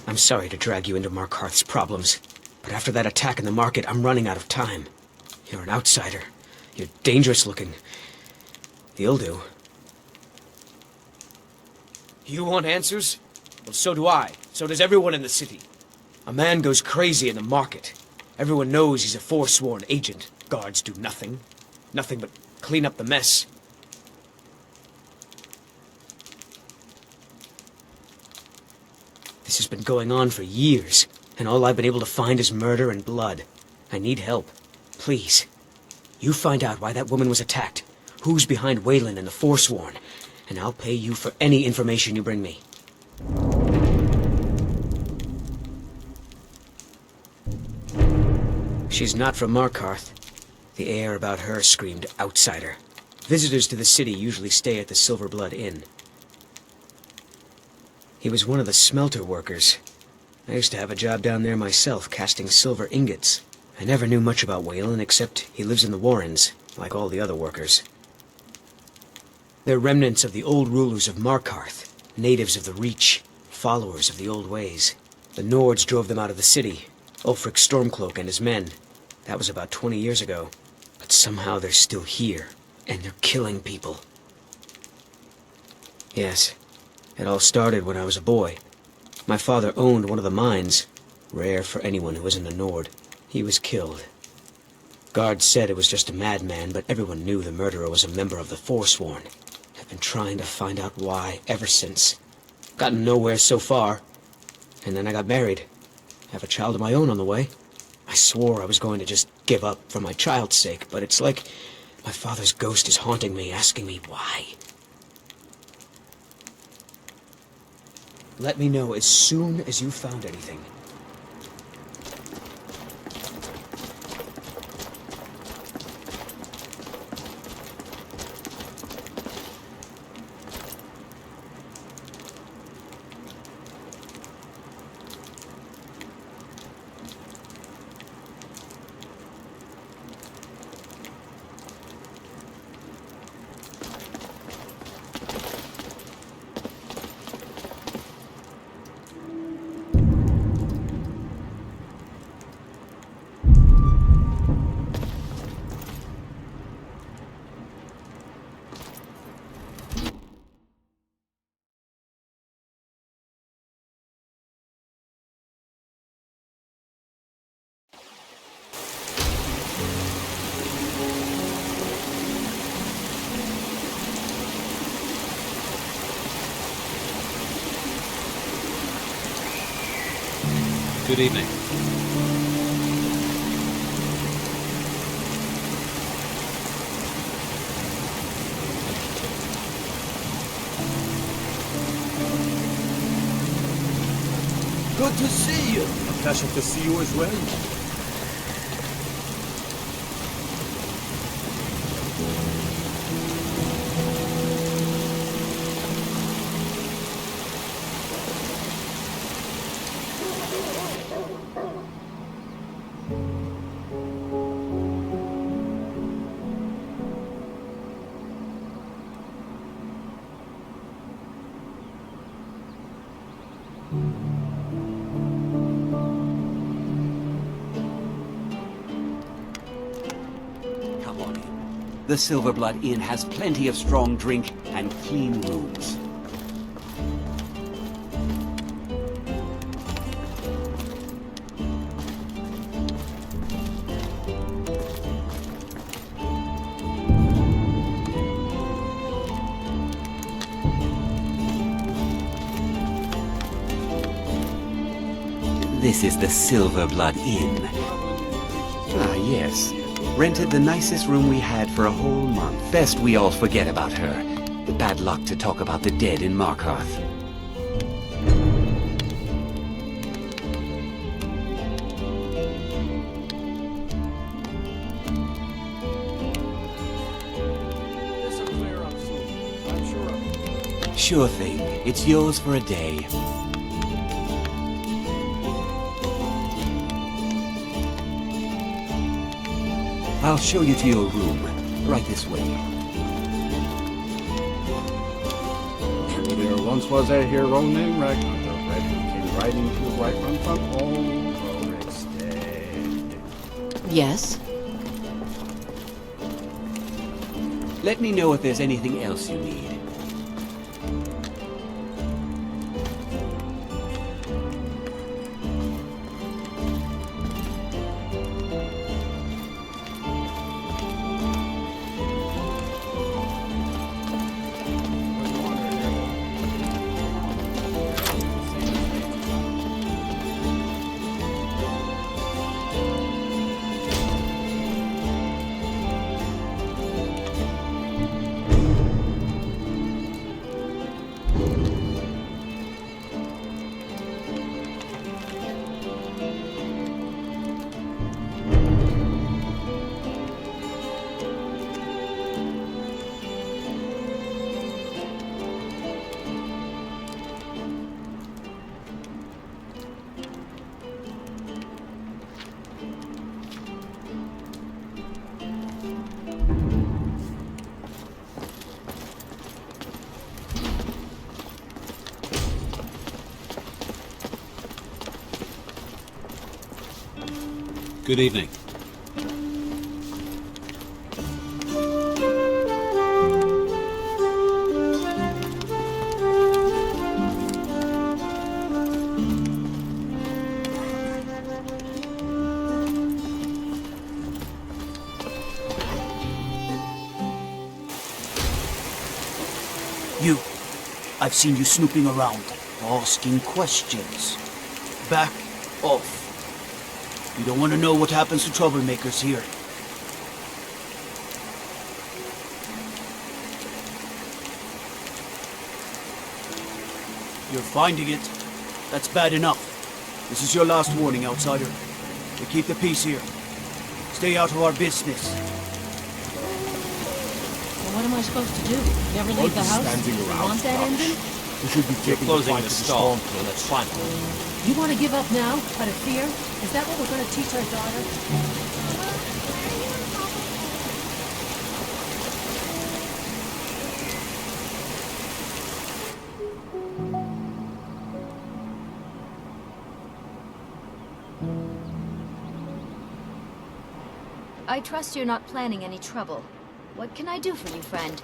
I'm sorry to drag you into Markarth's problems, but after that attack in the market, I'm running out of time. You're an outsider. You're dangerous looking. You'll do. You want answers? Well, so do I. So does everyone in the city. A man goes crazy in the market. Everyone knows he's a forsworn agent. Guards do nothing. Nothing but clean up the mess. This has been going on for years, and all I've been able to find is murder and blood. I need help. Please. You find out why that woman was attacked, who's behind Wayland and the Forsworn, and I'll pay you for any information you bring me. She's not from Markarth. The air about her screamed outsider. Visitors to the city usually stay at the Silverblood Inn. He was one of the smelter workers. I used to have a job down there myself, casting silver ingots. I never knew much about Wayland, except he lives in the Warrens, like all the other workers. They're remnants of the old rulers of Markarth, natives of the Reach, followers of the old ways. The Nords drove them out of the city, Ulfric Stormcloak and his men. That was about 20 years ago. But somehow they're still here, and they're killing people. Yes. It all started when I was a boy. My father owned one of the mines, rare for anyone who isn't a Nord. He was killed. Guards said it was just a madman, but everyone knew the murderer was a member of the Forsworn. I've been trying to find out why ever since. Gotten nowhere so far. And then I got married. I have a child of my own on the way. I swore I was going to just give up for my child's sake, but it's like my father's ghost is haunting me, asking me why. Let me know as soon as you found anything. Good evening. Good to see you. A pleasure to see you as well. Come on in. The Silverblood Inn has plenty of strong drink and clean rooms. This is the Silverblood Inn. Ah, yes. Rented the nicest room we had for a whole month. Best we all forget about her. The bad luck to talk about the dead in Markarth. This'll clear up soon, I'm sure of it. Sure thing. It's yours for a day. I'll show you to your room. Right this way. There once was a hero named Ragnar, the Red King Right into the right run from Overextend. Yes? Let me know if there's anything else you need. Good evening. You. I've seen you snooping around, asking questions. Back off. You don't want to know what happens to troublemakers here. You're finding it. That's bad enough. This is your last warning, outsider. We keep the peace here. Stay out of our business. Well, what am I supposed to do? Never leave the house? standing You around, want that Josh. engine? We should be You're taking closing fight the to stall, storm so that's fine. You want to give up now, out of fear? Is that what we're going to teach our daughter? I trust you're not planning any trouble. What can I do for you, friend?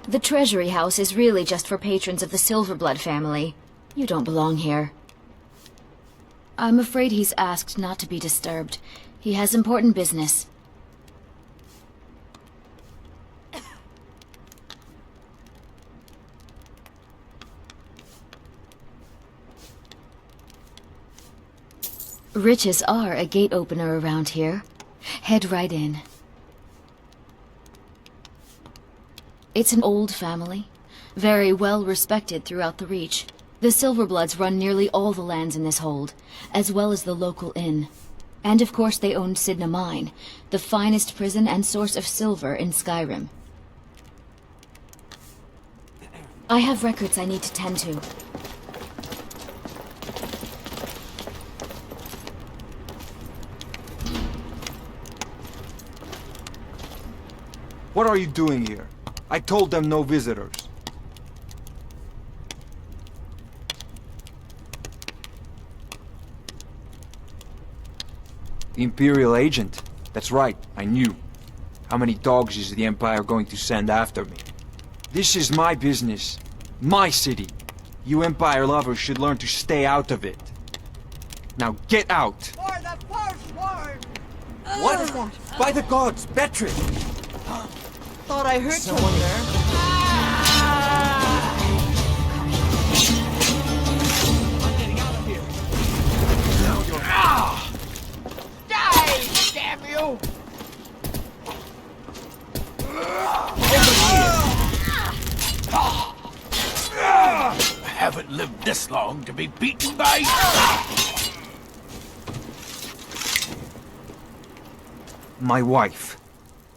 The Treasury House is really just for patrons of the Silverblood family. You don't belong here. I'm afraid he's asked not to be disturbed. He has important business. Riches are a gate opener around here. Head right in. It's an old family, very well respected throughout the Reach. The Silverbloods run nearly all the lands in this hold, as well as the local inn. And of course they own Sidna Mine, the finest prison and source of silver in Skyrim. I have records I need to tend to. What are you doing here? I told them no visitors. The Imperial agent? That's right, I knew. How many dogs is the Empire going to send after me? This is my business. My city. You Empire lovers should learn to stay out of it. Now get out! For the first word! What? By the gods, Betrid! Thought I heard someone there. I'm getting out of here. Die, damn you! I haven't lived this long to be beaten by... My wife.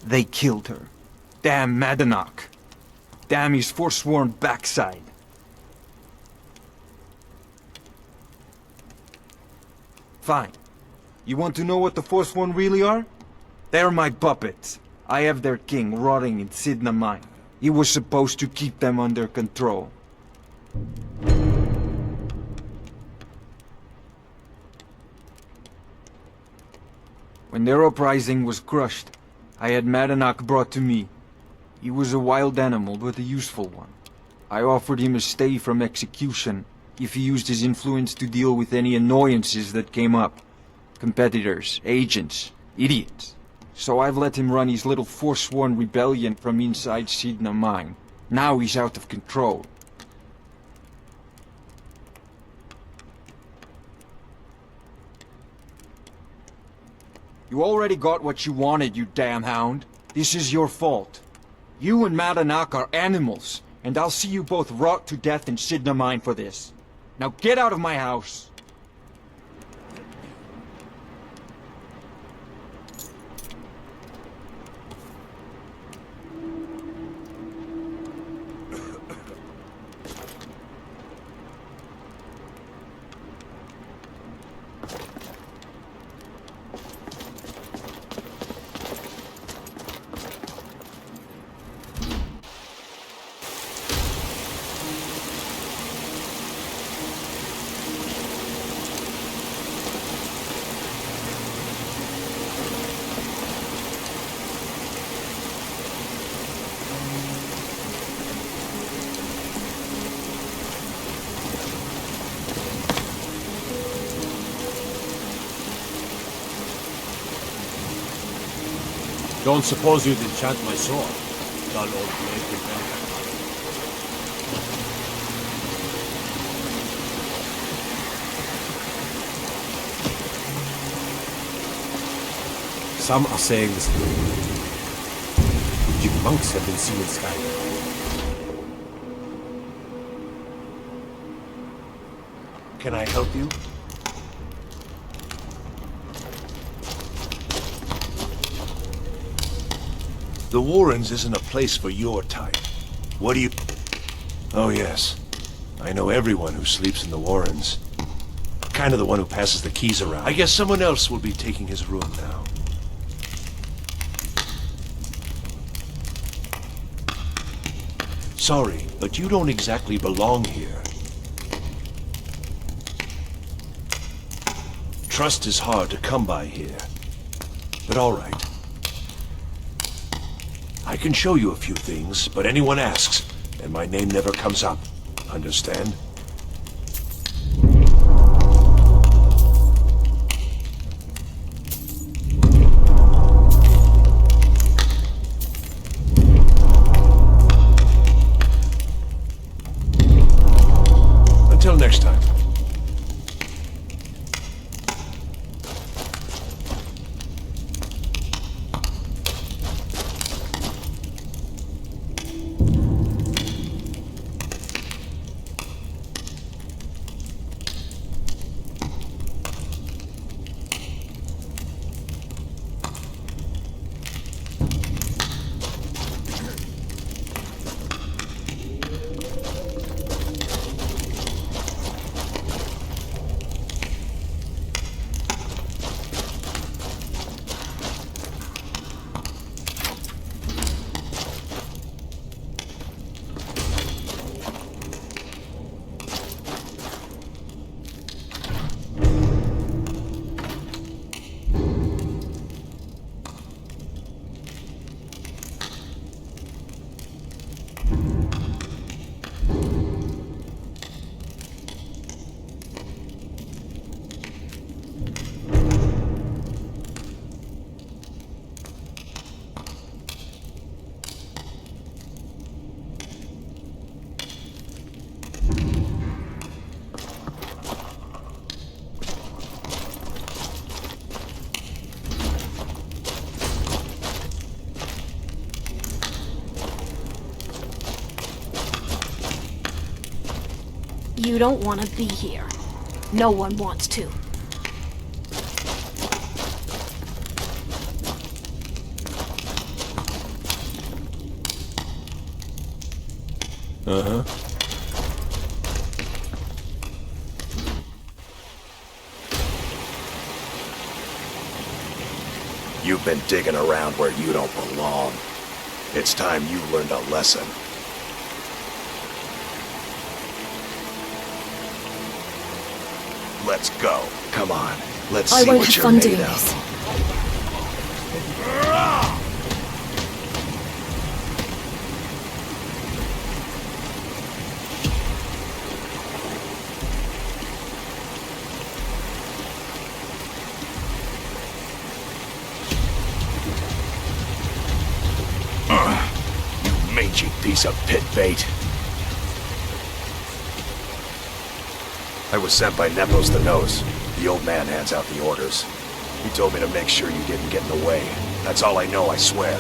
They killed her. Damn Madanach. Damn his forsworn backside. Fine. You want to know what the Forsworn really are? They're my puppets. I have their king rotting in Sidna mine. He was supposed to keep them under control. When their uprising was crushed, I had Madanak brought to me. He was a wild animal, but a useful one. I offered him a stay from execution if he used his influence to deal with any annoyances that came up. Competitors, agents, idiots. So I've let him run his little forsworn rebellion from inside Sidna mine. Now he's out of control. You already got what you wanted, you damn hound. This is your fault. You and Madanak are animals, and I'll see you both rot to death in Sidna mine for this. Now get out of my house! Don't suppose you'd enchant my sword, dull old blade rebellion. Some are saying this. Magic monks have been seen in Skyrim. Can I help you? The Warrens isn't a place for your type. What do you... Oh yes. I know everyone who sleeps in the Warrens. Kind of the one who passes the keys around. I guess someone else will be taking his room now. Sorry, but you don't exactly belong here. Trust is hard to come by here. But all right. I can show you a few things, but anyone asks, and my name never comes up. Understand? Until next time. You don't want to be here. No one wants to. Uh-huh. You've been digging around where you don't belong. It's time you learned a lesson. Let's go. Come on. Let's I see won't what have you're fun made doing of. this. You mangy piece of pit bait. I was sent by Nepos the Nose. The old man hands out the orders. He told me to make sure you didn't get in the way. That's all I know, I swear.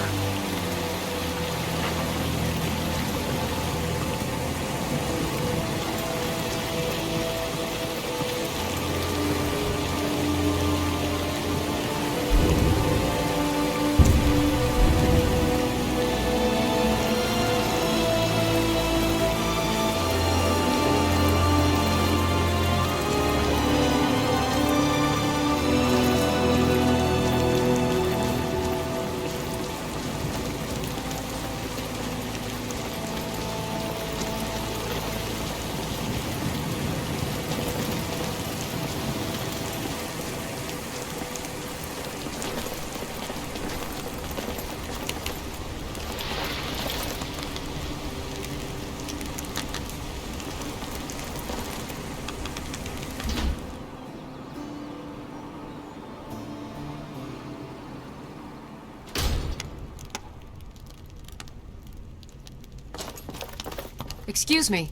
Excuse me.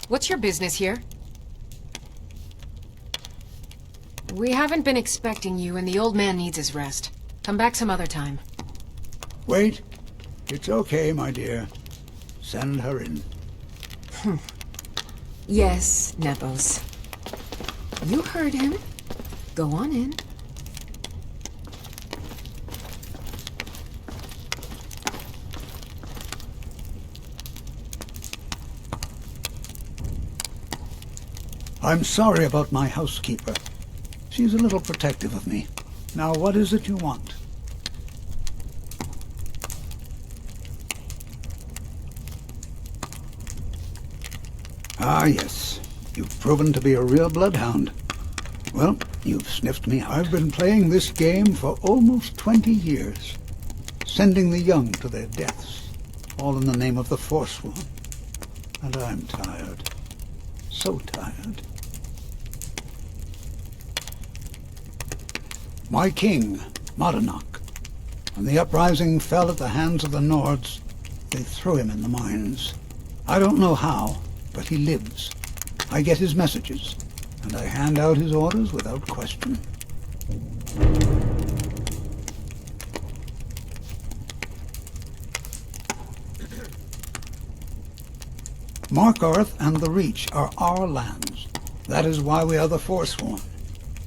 What's your business here? We haven't been expecting you, and the old man needs his rest. Come back some other time. Wait. It's okay, my dear. Send her in. Yes, Nepos. You heard him. Go on in. I'm sorry about my housekeeper. She's a little protective of me. Now, what is it you want? Ah, yes. You've proven to be a real bloodhound. Well, you've sniffed me. I've been playing this game for almost 20 years. Sending the young to their deaths. All in the name of the Forsworn. And I'm tired. So tired. My king, Madanach, when the uprising fell at the hands of the Nords, they threw him in the mines. I don't know how, but he lives. I get his messages, and I hand out his orders without question. Markarth and the Reach are our lands. That is why we are the Forsworn.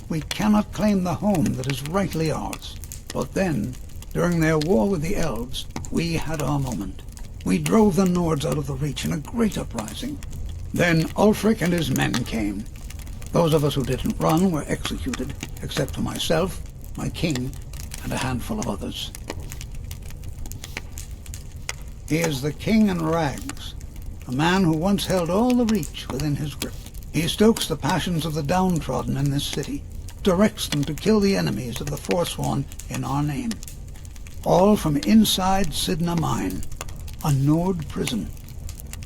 We cannot claim the home that is rightly ours. But then, during their war with the elves, we had our moment. We drove the Nords out of the Reach in a great uprising. Then Ulfric and his men came. Those of us who didn't run were executed, except for myself, my king, and a handful of others. He is the king in rags, a man who once held all the Reach within his grip. He stokes the passions of the downtrodden in this city, directs them to kill the enemies of the Forsworn in our name. All from inside Sidna Mine, a Nord prison.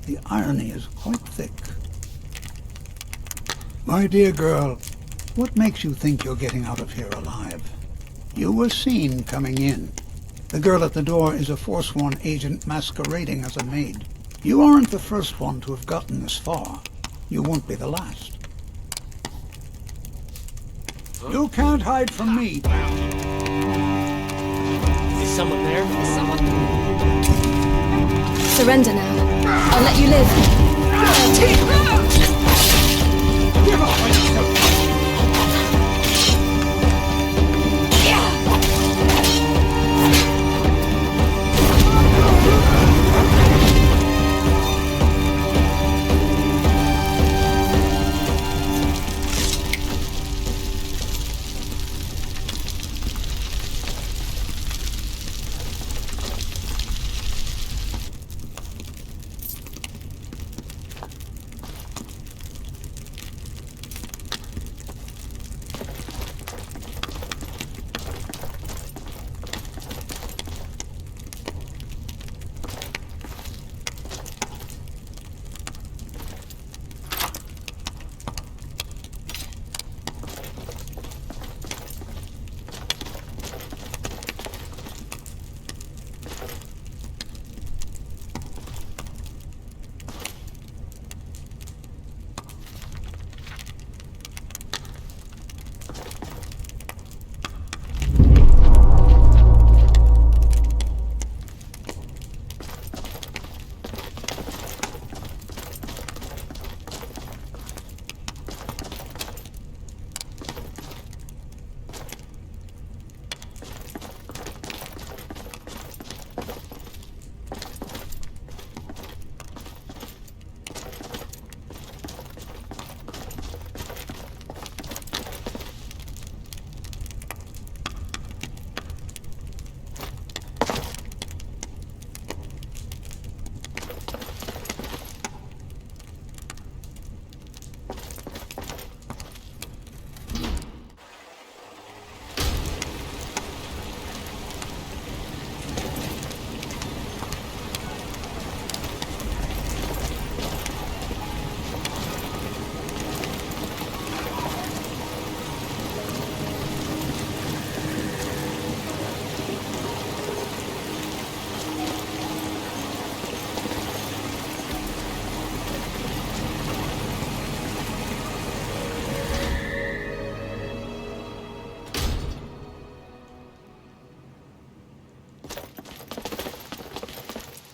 The irony is quite thick. My dear girl, what makes you think you're getting out of here alive? You were seen coming in. The girl at the door is a Forsworn agent masquerading as a maid. You aren't the first one to have gotten this far. You won't be the last. You can't hide from me. Is someone there? Is someone... Surrender now. I'll let you live. Give up on yourself.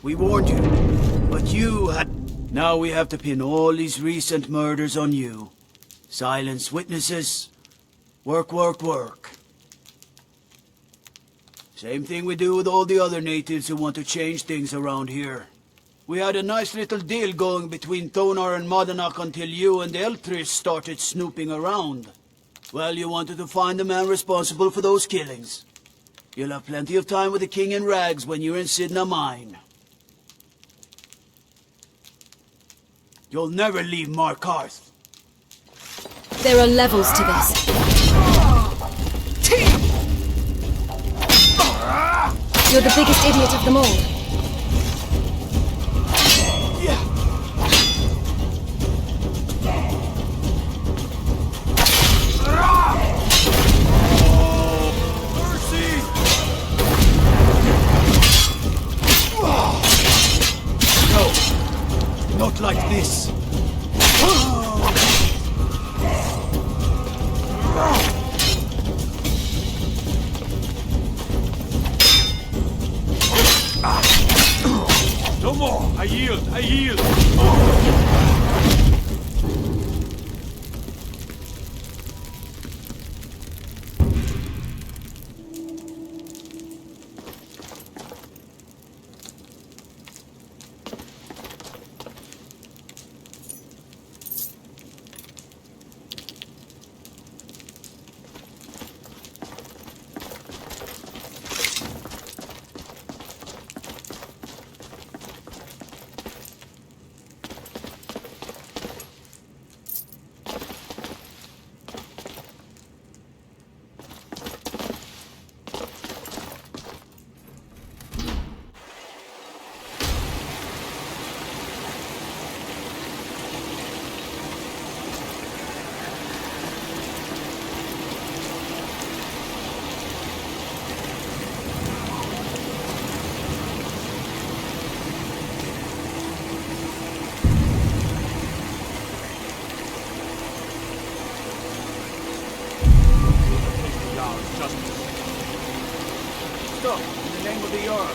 We warned you, but you had... Now we have to pin all these recent murders on you. Silence witnesses. Work, work, work. Same thing we do with all the other natives who want to change things around here. We had a nice little deal going between Thonar and Modanak until you and Eltris started snooping around. Well, you wanted to find the man responsible for those killings. You'll have plenty of time with the King in Rags when you're in Sidna Mine. You'll never leave Markarth. There are levels to this. You're the biggest idiot of them all. Not like this. No more! I yield! I yield! Stop, in the name of the Jarl.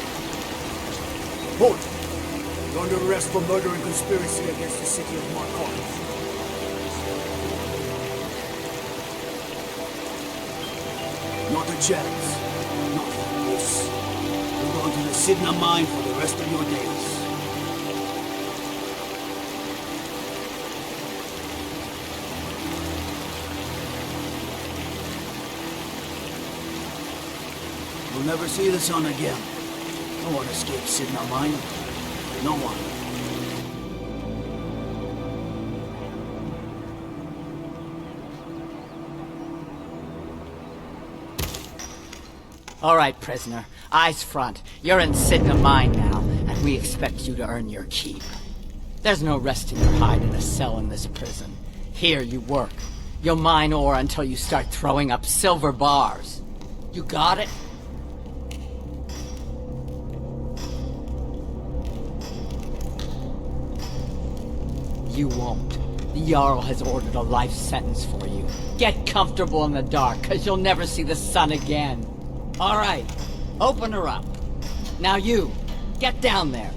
Hold. You're under arrest for murder and conspiracy against the city of Markarth. Not a chance. Not like this. You're going to the Sidna Mine for the rest of your days. You'll never see the sun again. No one escapes Sidna Mine. No one. All right, prisoner. Eyes front. You're in Sidna Mine now, and we expect you to earn your keep. There's no resting your hide in a cell in this prison. Here you work. You'll mine ore until you start throwing up silver bars. You got it? You won't. The Jarl has ordered a life sentence for you. Get comfortable in the dark, cause you'll never see the sun again. All right, open her up. Now you, get down there.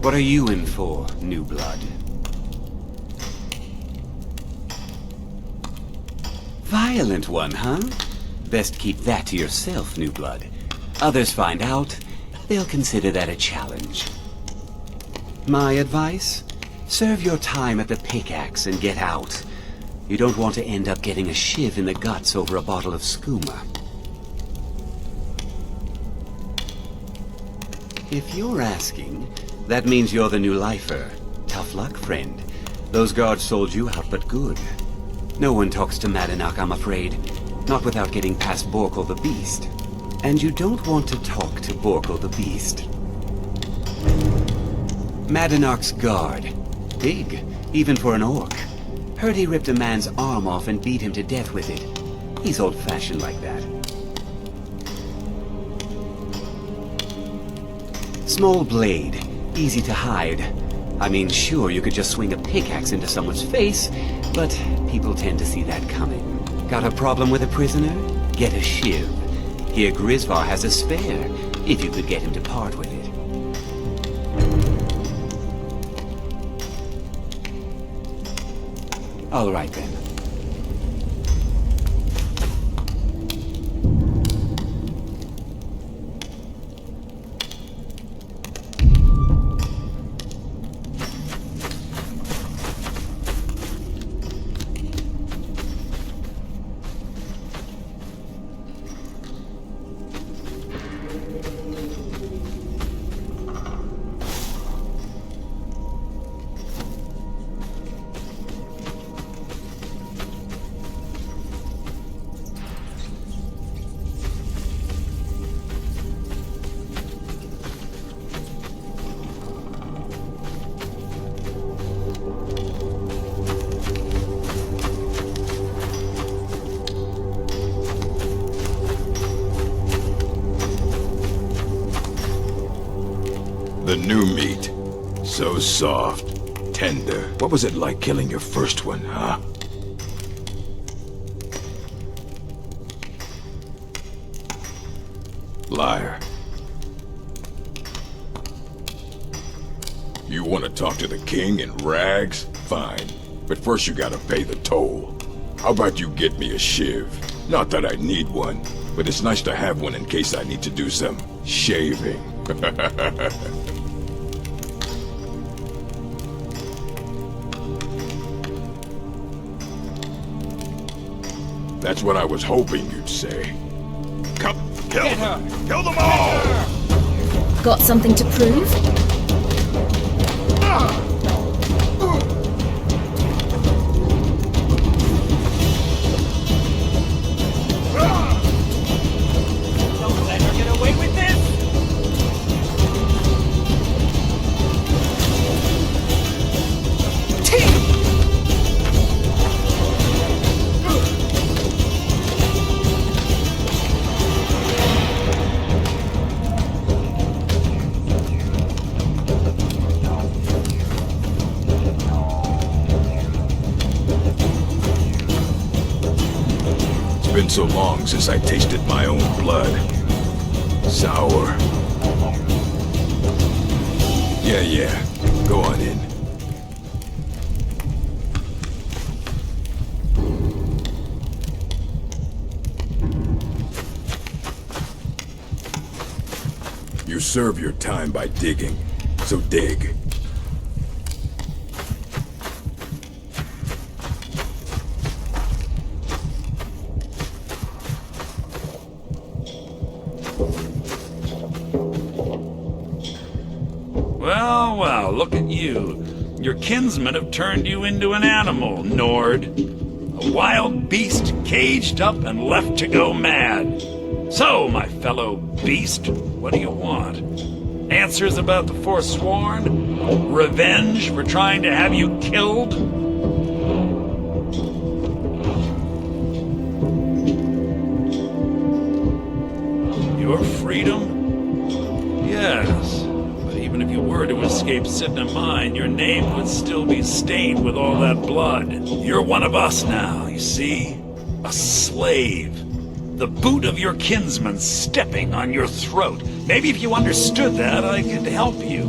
What are you in for, new blood? Violent one, huh? Best keep that to yourself, new blood. Others find out, they'll consider that a challenge. My advice? Serve your time at the pickaxe and get out. You don't want to end up getting a shiv in the guts over a bottle of skooma. If you're asking, that means you're the new lifer. Tough luck, friend. Those guards sold you out, but good. No one talks to Madanach, I'm afraid. Not without getting past Borkle the Beast. And you don't want to talk to Borkle the Beast. Madanach's guard. Big, even for an orc. Heard he ripped a man's arm off and beat him to death with it. He's old-fashioned like that. Small blade. Easy to hide. I mean, sure, you could just swing a pickaxe into someone's face, but people tend to see that coming. Got a problem with a prisoner? Get a shiv. Here Grisvar has a spare, if you could get him to part with it. All right, then. The new meat. So soft, tender. What was it like killing your first one, huh? Liar. You want to talk to the king in rags? Fine. But first you gotta pay the toll. How about you get me a shiv? Not that I need one, but it's nice to have one in case I need to do some shaving. That's what I was hoping you'd say. Come, kill them! Kill them all! Got something to prove? Don't let her get away with this! It's been so long since I tasted my own blood. Sour. Yeah. Go on in. You serve your time by digging, so dig. Well, look at you. Your kinsmen have turned you into an animal, Nord. A wild beast caged up and left to go mad. So, my fellow beast, what do you want? Answers about the Forsworn? Revenge for trying to have you killed? Your freedom? Yes. Even if you were to escape Sidna Mine, your name would still be stained with all that blood. You're one of us now, you see? A slave. The boot of your kinsman stepping on your throat. Maybe if you understood that, I could help you.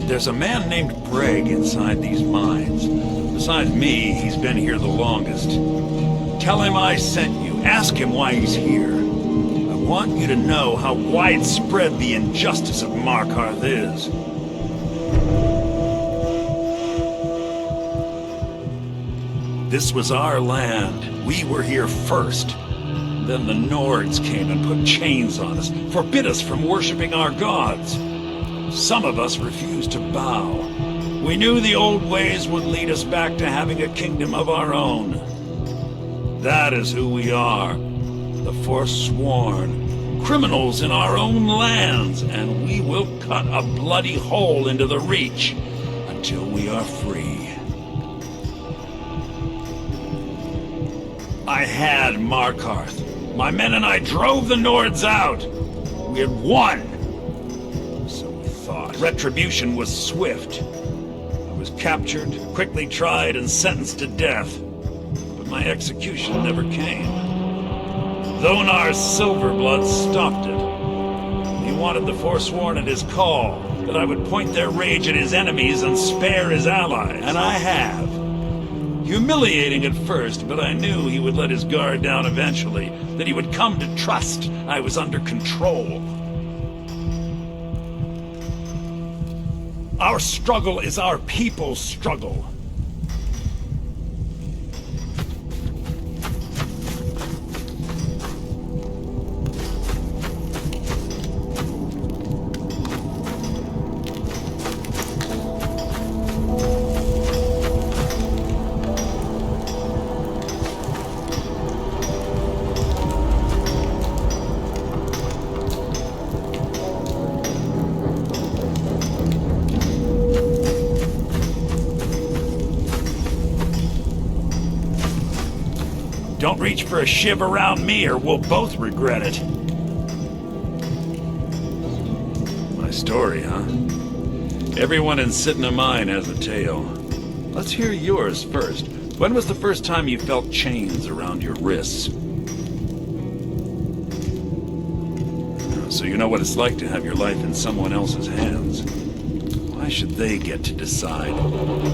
There's a man named Breg inside these mines. Besides me, he's been here the longest. Tell him I sent you. Ask him why he's here. I want you to know how widespread the injustice of Markarth is. This was our land. We were here first. Then the Nords came and put chains on us, forbid us from worshipping our gods. Some of us refused to bow. We knew the old ways would lead us back to having a kingdom of our own. That is who we are. The Forsworn. Criminals in our own lands, and we will cut a bloody hole into the Reach until we are free. I had Markarth. My men and I drove the Nords out. We had won. So we thought. Retribution was swift. I was captured, quickly tried, and sentenced to death. But my execution never came. Thonar's Silverblood stopped it. He wanted the Forsworn at his call, that I would point their rage at his enemies and spare his allies. And I have. Humiliating at first, but I knew he would let his guard down eventually, that he would come to trust I was under control. Our struggle is our people's struggle. Don't reach for a shiv around me or we'll both regret it. My story, huh? Everyone in Sidna Mine has a tale. Let's hear yours first. When was the first time you felt chains around your wrists? So you know what it's like to have your life in someone else's hands. Why should they get to decide?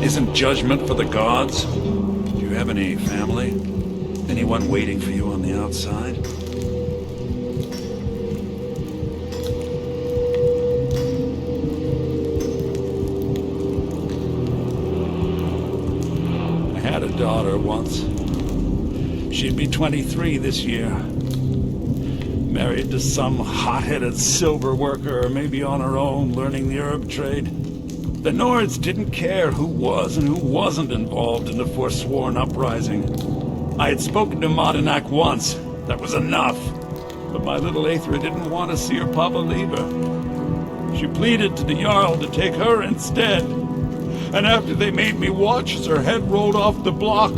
Isn't judgment for the gods? Do you have any family? Anyone waiting for you on the outside? I had a daughter once. She'd be 23 this year. Married to some hot-headed silver worker, or maybe on her own, learning the herb trade. The Nords didn't care who was and who wasn't involved in the Forsworn uprising. I had spoken to Modenak once. That was enough. But my little Aethra didn't want to see her papa leave her. She pleaded to the Jarl to take her instead. And after they made me watch as her head rolled off the block,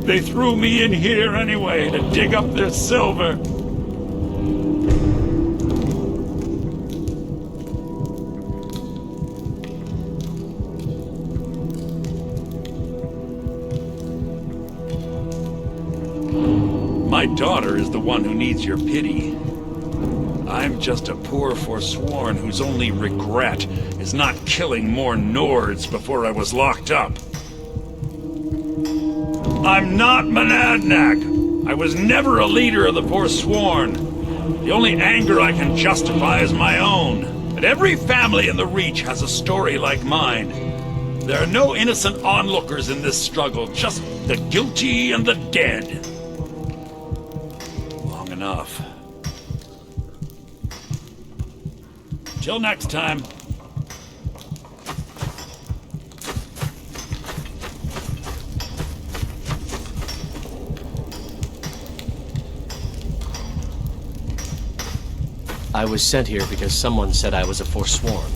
they threw me in here anyway to dig up their silver. My daughter is the one who needs your pity. I'm just a poor Forsworn whose only regret is not killing more Nords before I was locked up. I'm not Monadnock. I was never a leader of the Forsworn. The only anger I can justify is my own. But every family in the Reach has a story like mine. There are no innocent onlookers in this struggle, just the guilty and the dead. Enough. Till next time. I was sent here because someone said I was a Forsworn.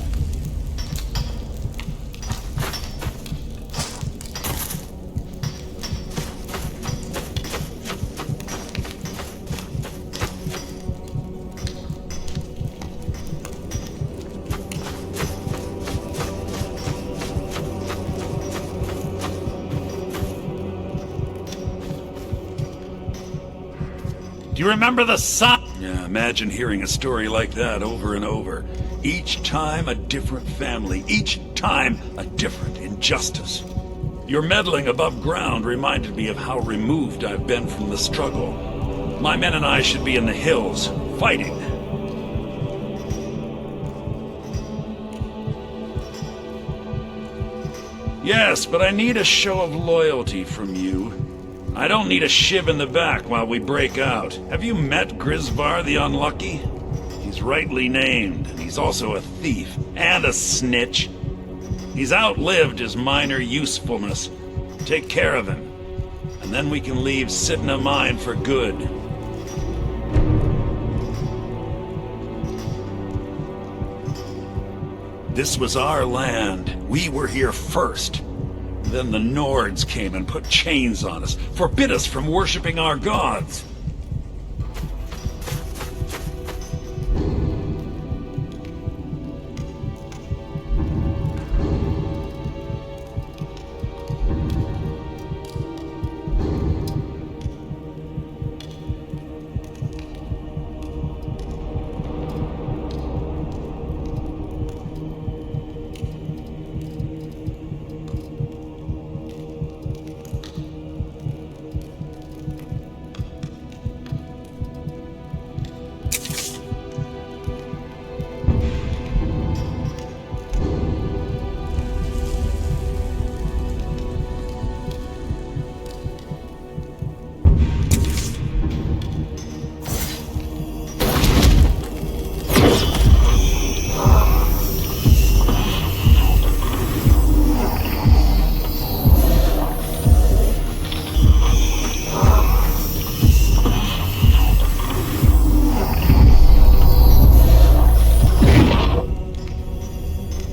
Do you remember the sun? Yeah, imagine hearing a story like that over and over. Each time a different family, each time a different injustice. Your meddling above ground reminded me of how removed I've been from the struggle. My men and I should be in the hills, fighting. Yes, but I need a show of loyalty from you. I don't need a shiv in the back while we break out. Have you met Grisvar the Unlucky? He's rightly named, and he's also a thief and a snitch. He's outlived his minor usefulness. Take care of him, and then we can leave Sidna Mine for good. This was our land. We were here first. Then the Nords came and put chains on us, forbid us from worshipping our gods.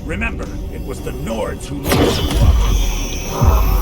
Remember, it was the Nords who locked you up.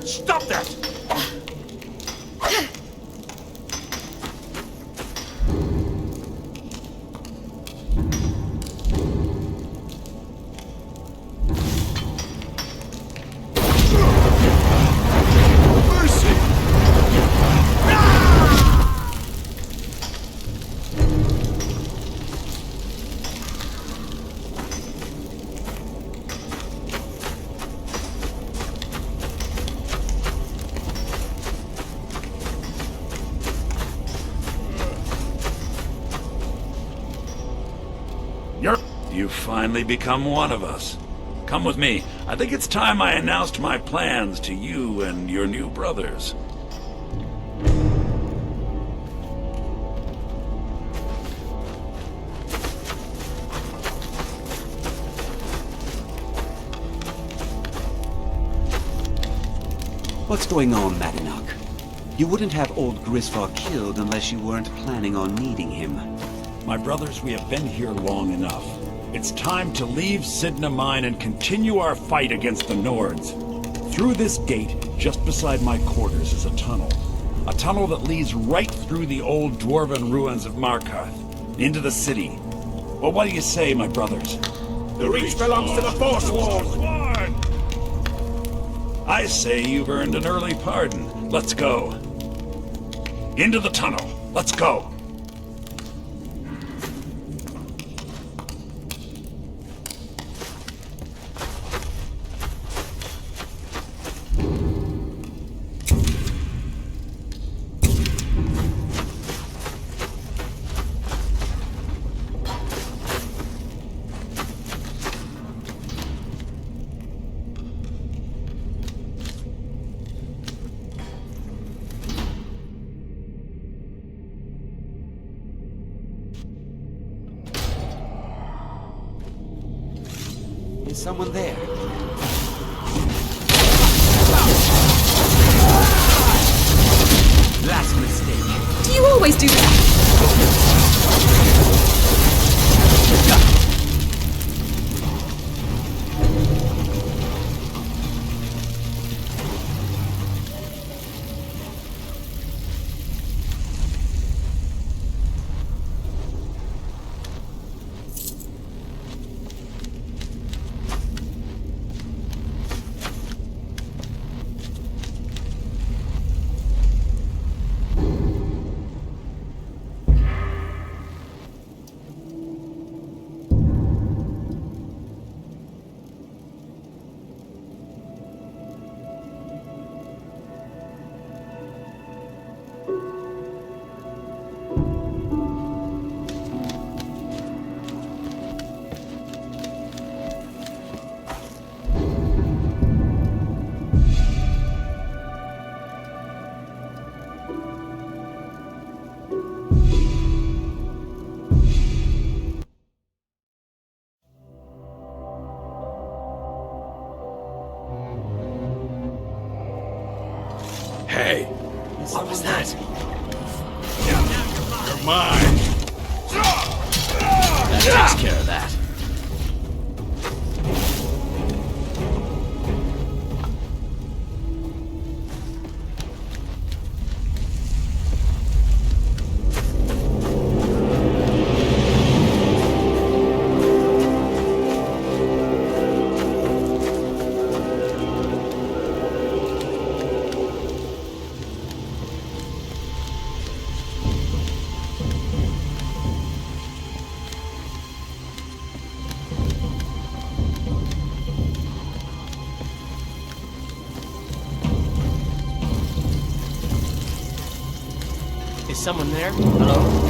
Stop that! You've finally become one of us. Come with me. I think it's time I announced my plans to you and your new brothers. What's going on, Madanach? You wouldn't have old Grisvar killed unless you weren't planning on needing him. My brothers, we have been here long enough. It's time to leave Sidna Mine and continue our fight against the Nords. Through this gate, just beside my quarters, is a tunnel. A tunnel that leads right through the old dwarven ruins of Markarth, into the city. Well, what do you say, my brothers? The Reach belongs to the Forsworn! I say you've earned an early pardon. Let's go. Into the tunnel. Let's go. Is someone there? Last mistake. You always do that! takes care of that. Is someone there? Hello?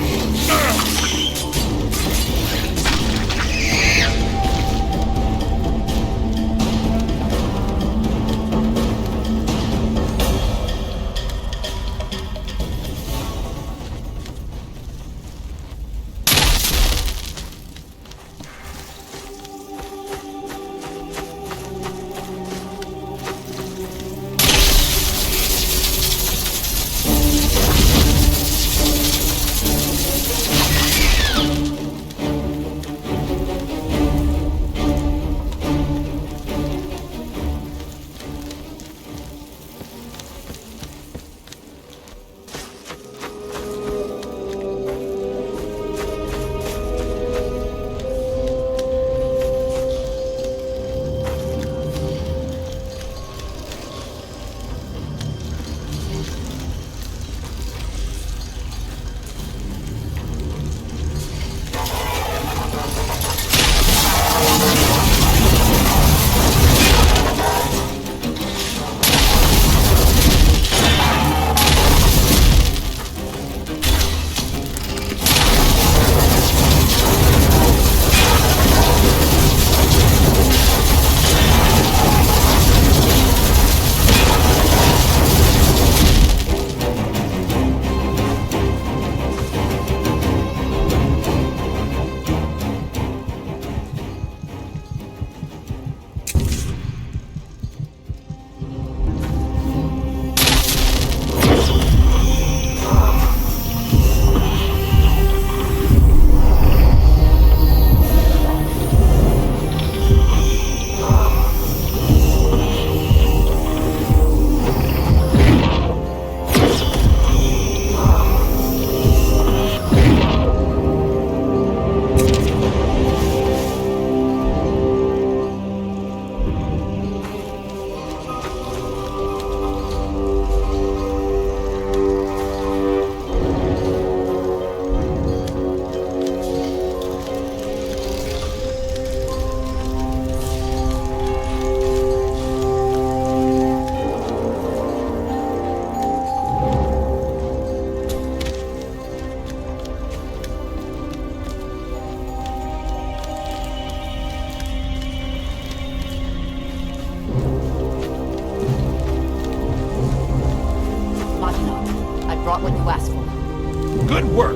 brought what you asked for. Good work.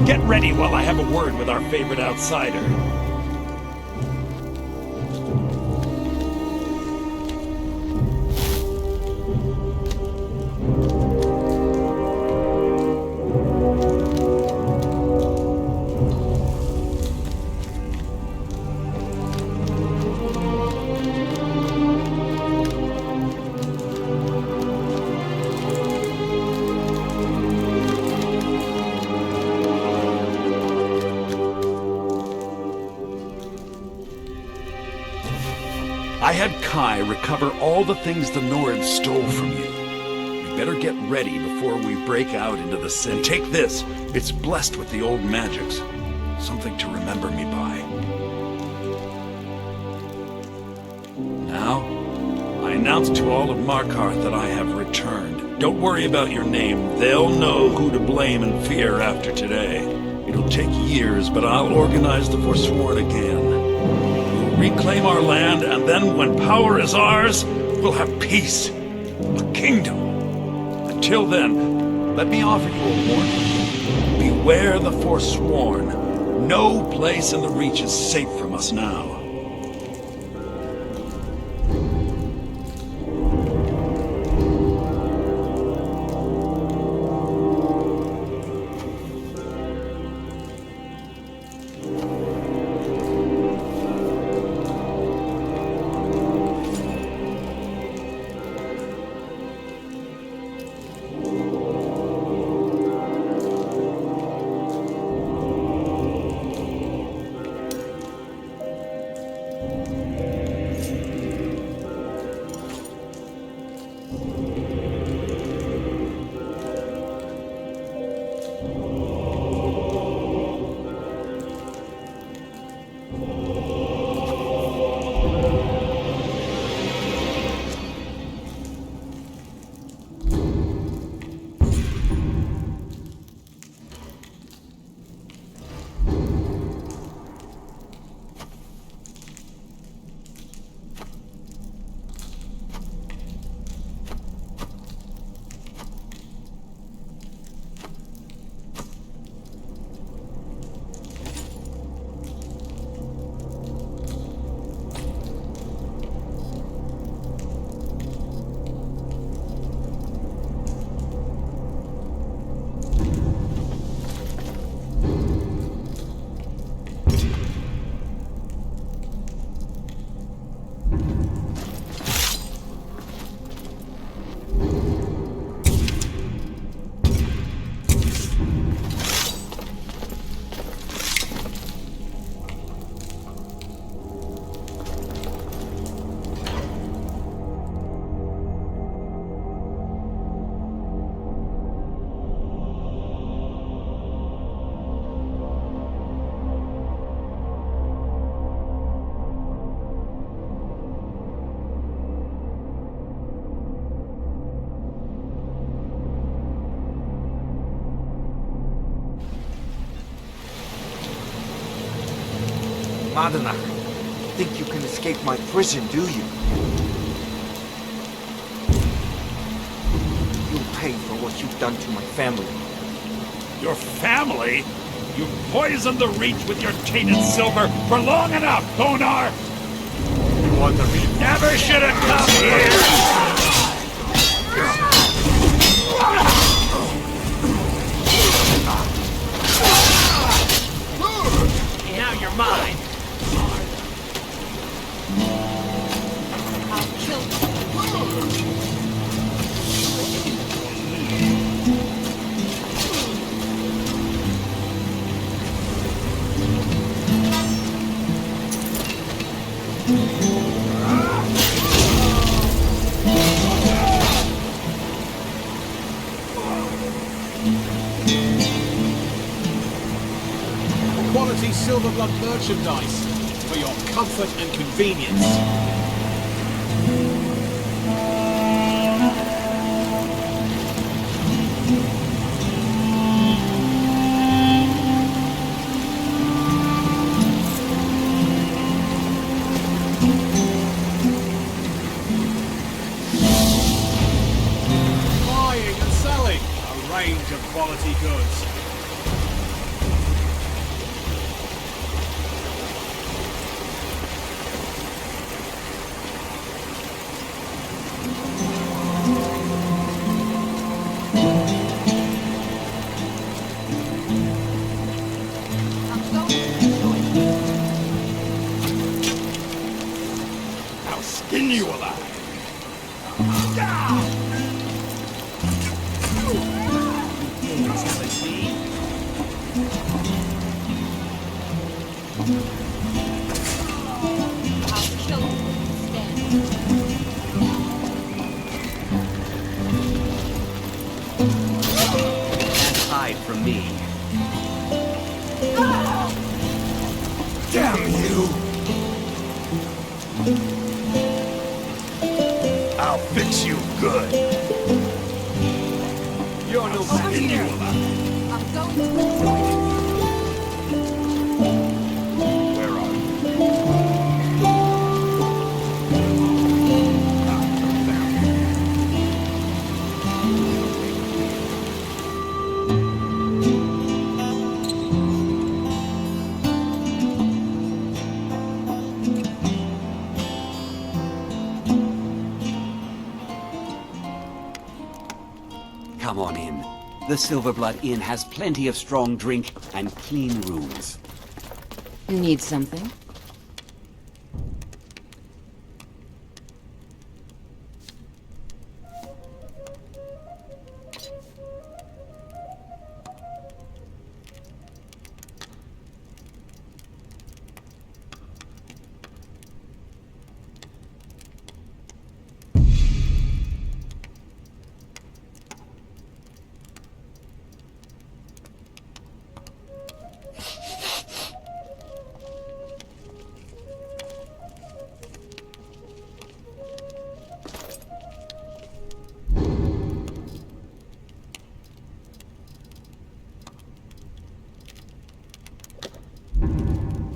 Get ready while I have a word with our favorite outsider. I had Kai recover all the things the Nords stole from you. We better get ready before we break out into the city. And take this. It's blessed with the old magics. Something to remember me by. Now, I announce to all of Markarth that I have returned. Don't worry about your name. They'll know who to blame and fear after today. It'll take years, but I'll organize the Forsworn again. Reclaim our land, and then when power is ours, we'll have peace. A kingdom. Until then, let me offer you a warning. Beware the Forsworn. No place in the Reach is safe from us now. Madana, think you can escape my prison, do you? You'll pay for what you've done to my family. Your family? You poisoned the Reach with your tainted silver for long enough, Thonar! You want the Reach? Never should have come here! Now you're mine. I'll kill you. Quality Silverblood merchandise for your comfort and convenience. Buying and selling a range of quality goods. I'll skin you alive. And hide from me. Damn you! I'll fix you good. You're no match. Skin you alive. I'm going to enjoy it. Where are you? Come on in. The Silverblood Inn has plenty of strong drink and clean rooms. Need something?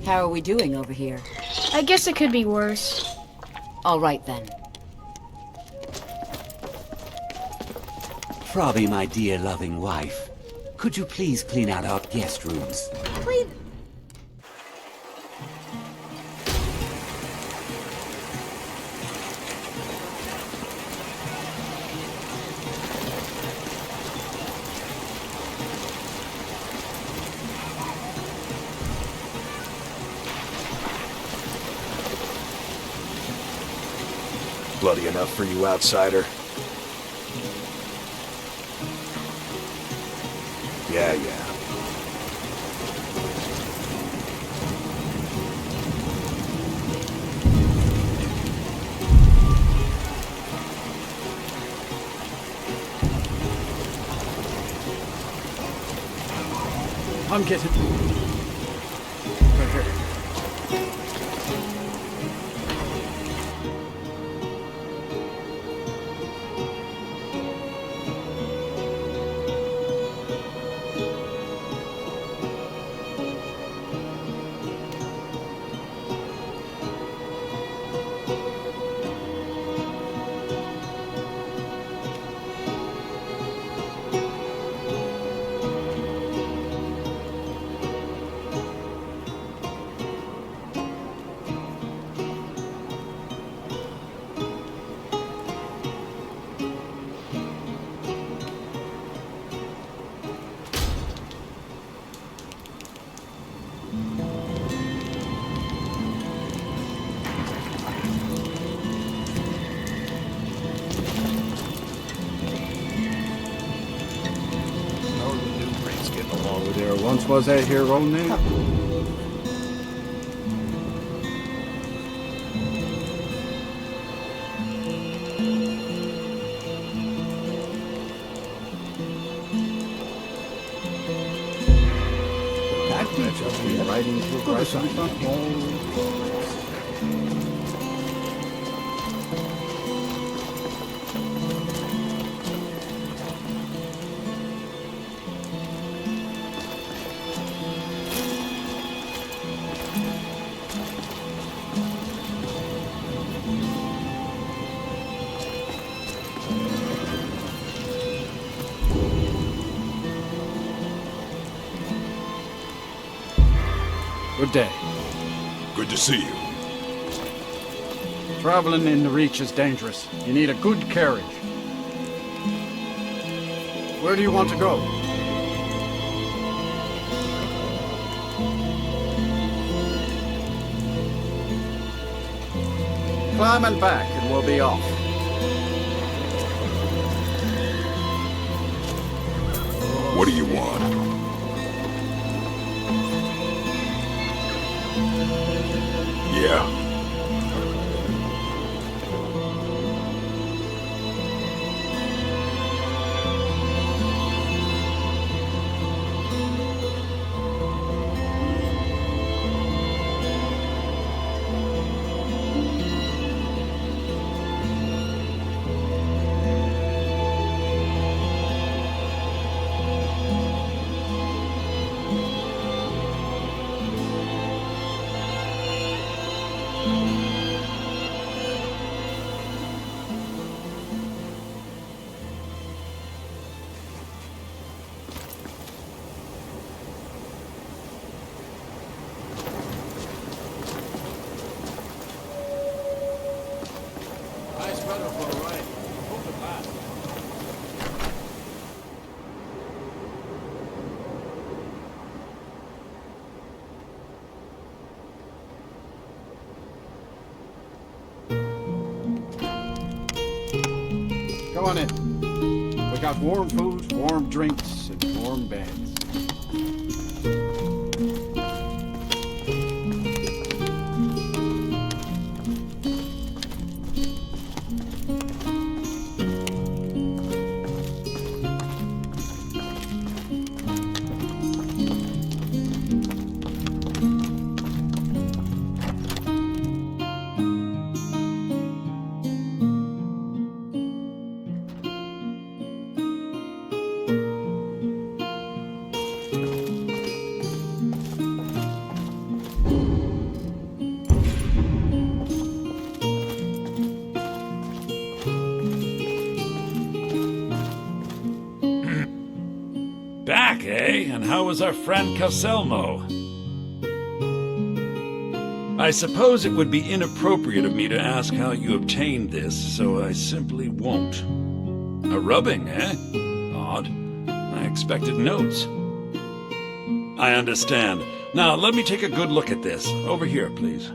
How are we doing over here? I guess it could be worse. All right, then. Frobby, my dear loving wife, could you please clean out our guest rooms? Please. Bloody enough for you, outsider. Yeah. I'm getting... Right here. There once was a hero named... That teaches Writing through Good Christ and assignment. all. Good day. Good to see you. Traveling in the Reach is dangerous. You need a good carriage. Where do you want to go? Climb and back and we'll be off. What do you want? Yeah. Nice weather for a ride. Hope it lasts. Go on in. We got warm food, warm drinks, and warm beds. okay, and how is our friend Caselmo? I suppose it would be inappropriate of me to ask how you obtained this, so I simply won't. A rubbing, eh? Odd. I expected notes. I understand. Now, let me take a good look at this. Over here, please.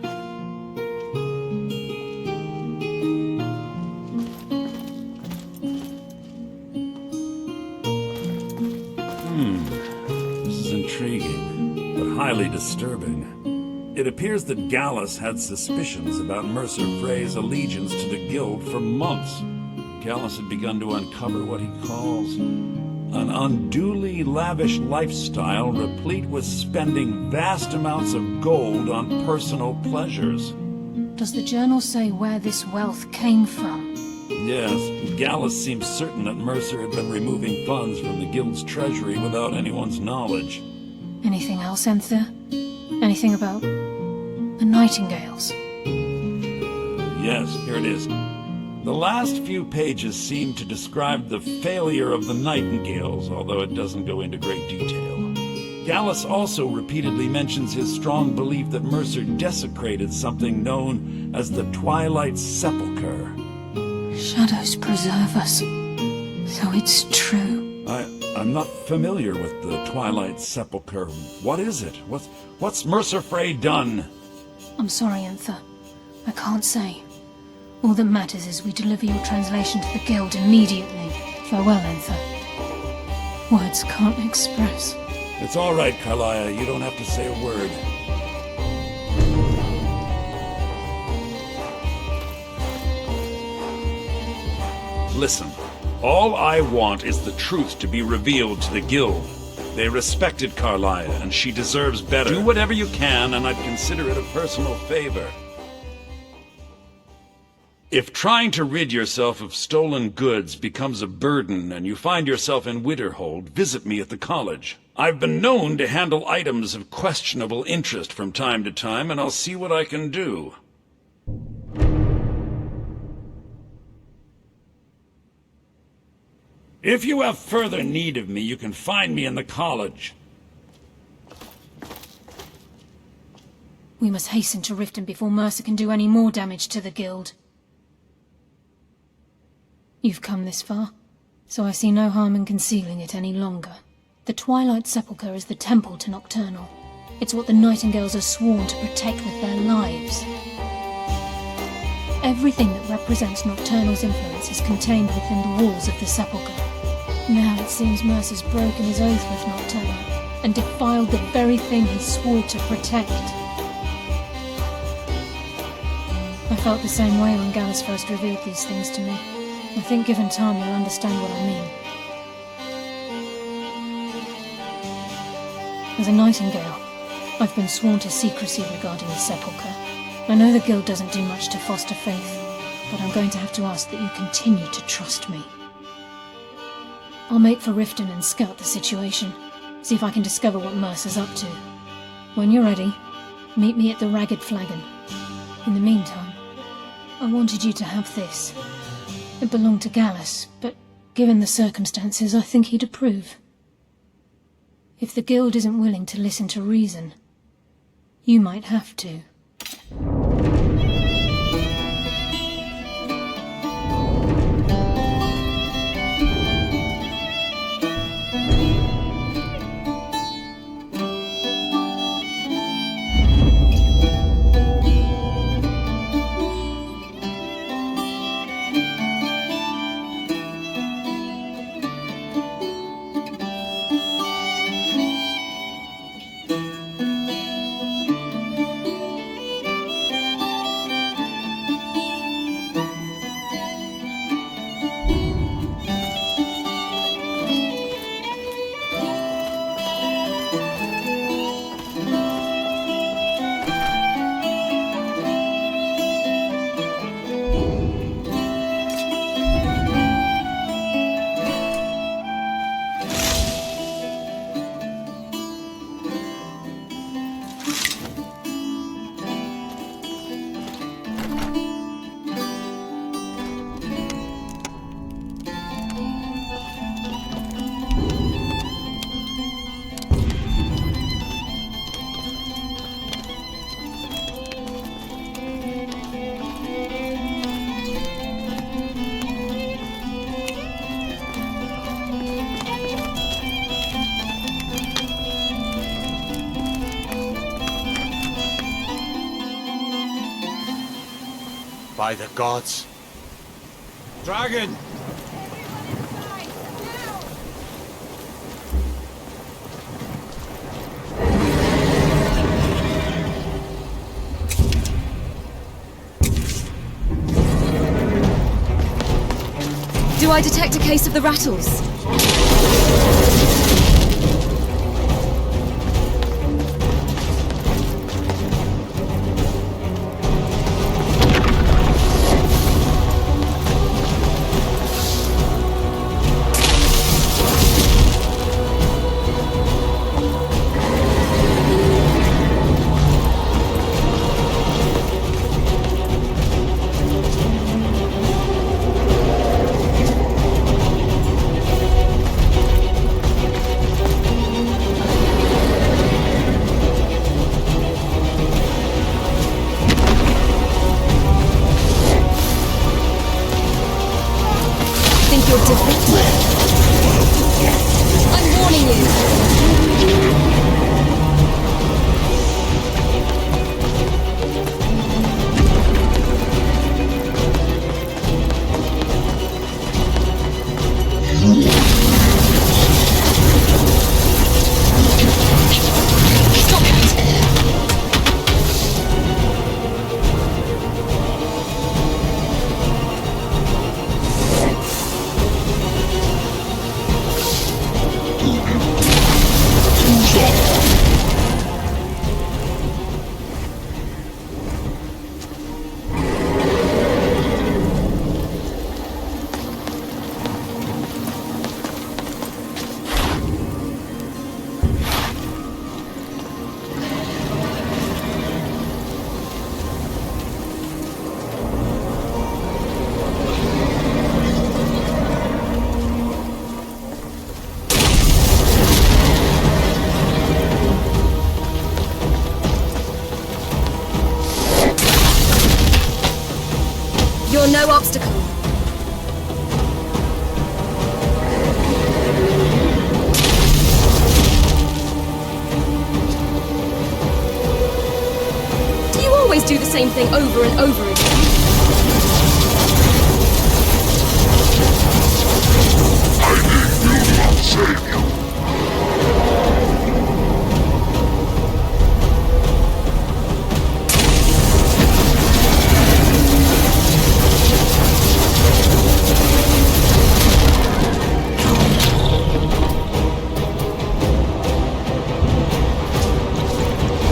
This is intriguing, but highly disturbing. It appears that Gallus had suspicions about Mercer Frey's allegiance to the Guild for months. Gallus had begun to uncover what he calls an unduly lavish lifestyle replete with spending vast amounts of gold on personal pleasures. Does the journal say where this wealth came from? Yes, Gallus seems certain that Mercer had been removing funds from the Guild's treasury without anyone's knowledge. Anything else, Enther? Anything about the Nightingales? Yes, here it is. The last few pages seem to describe the failure of the Nightingales, although it doesn't go into great detail. Gallus also repeatedly mentions his strong belief that Mercer desecrated something known as the Twilight Sepulchre. Shadows preserve us. So it's true. I'm not familiar with the Twilight Sepulchre. What is it? What's Mercer Frey done? I'm sorry, Enther. I can't say. All that matters is we deliver your translation to the Guild immediately. Farewell, Enther. Words can't express. It's all right, Carlia. You don't have to say a word. Listen, all I want is the truth to be revealed to the Guild. They respected Carlia, and she deserves better. Do whatever you can, and I'd consider it a personal favor. If trying to rid yourself of stolen goods becomes a burden and you find yourself in Winterhold, visit me at the college. I've been known to handle items of questionable interest from time to time, and I'll see what I can do. If you have further need of me, you can find me in the college. We must hasten to Riften before Mercer can do any more damage to the Guild. You've come this far, so I see no harm in concealing it any longer. The Twilight Sepulchre is the temple to Nocturnal. It's what the Nightingales are sworn to protect with their lives. Everything that represents Nocturnal's influence is contained within the walls of the Sepulchre. Now it seems Mercer's broken his oath with Nocturnal, and defiled the very thing he swore to protect. I felt the same way when Gallus first revealed these things to me. I think given time you'll understand what I mean. As a Nightingale, I've been sworn to secrecy regarding the Sepulchre. I know the Guild doesn't do much to foster faith, but I'm going to have to ask that you continue to trust me. I'll make for Riften and scout the situation, see if I can discover what Mercer's up to. When you're ready, meet me at the Ragged Flagon. In the meantime, I wanted you to have this. It belonged to Gallus, but given the circumstances, I think he'd approve. If the Guild isn't willing to listen to reason, you might have to. By the gods. Dragon! Do I detect a case of the rattles? Think you're different? I'm warning you! Stop it! You're no obstacle. Do you always do the same thing over and over again?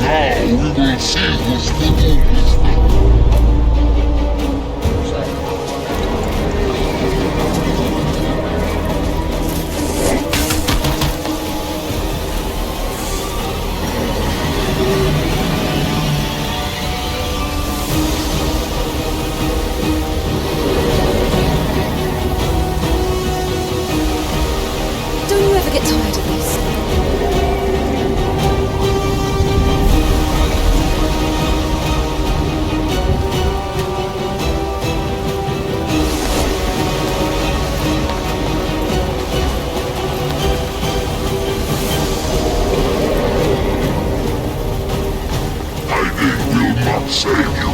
I will not save you. Don't you ever get tired of this? I will not save you.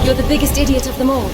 You're the biggest idiot of them all.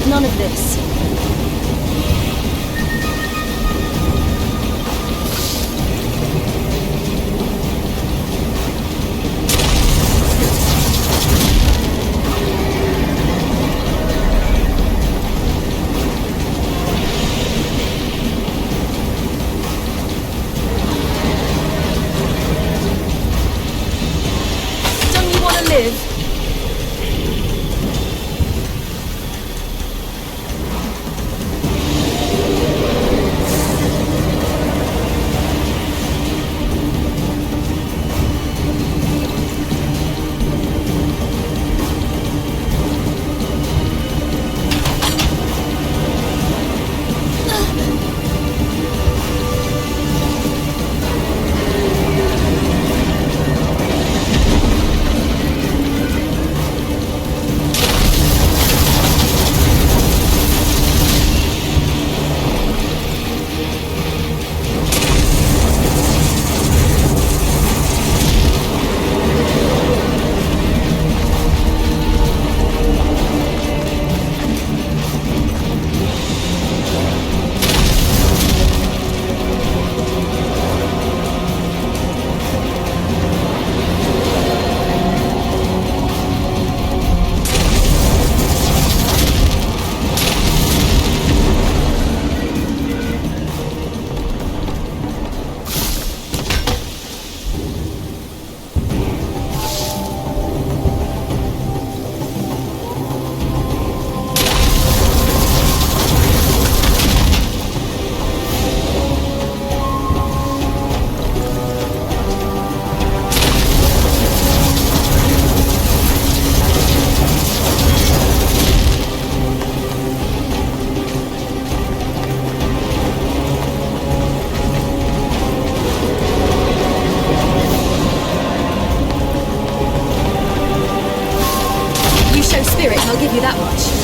none of this. Don't you want to live? I'll give you that much.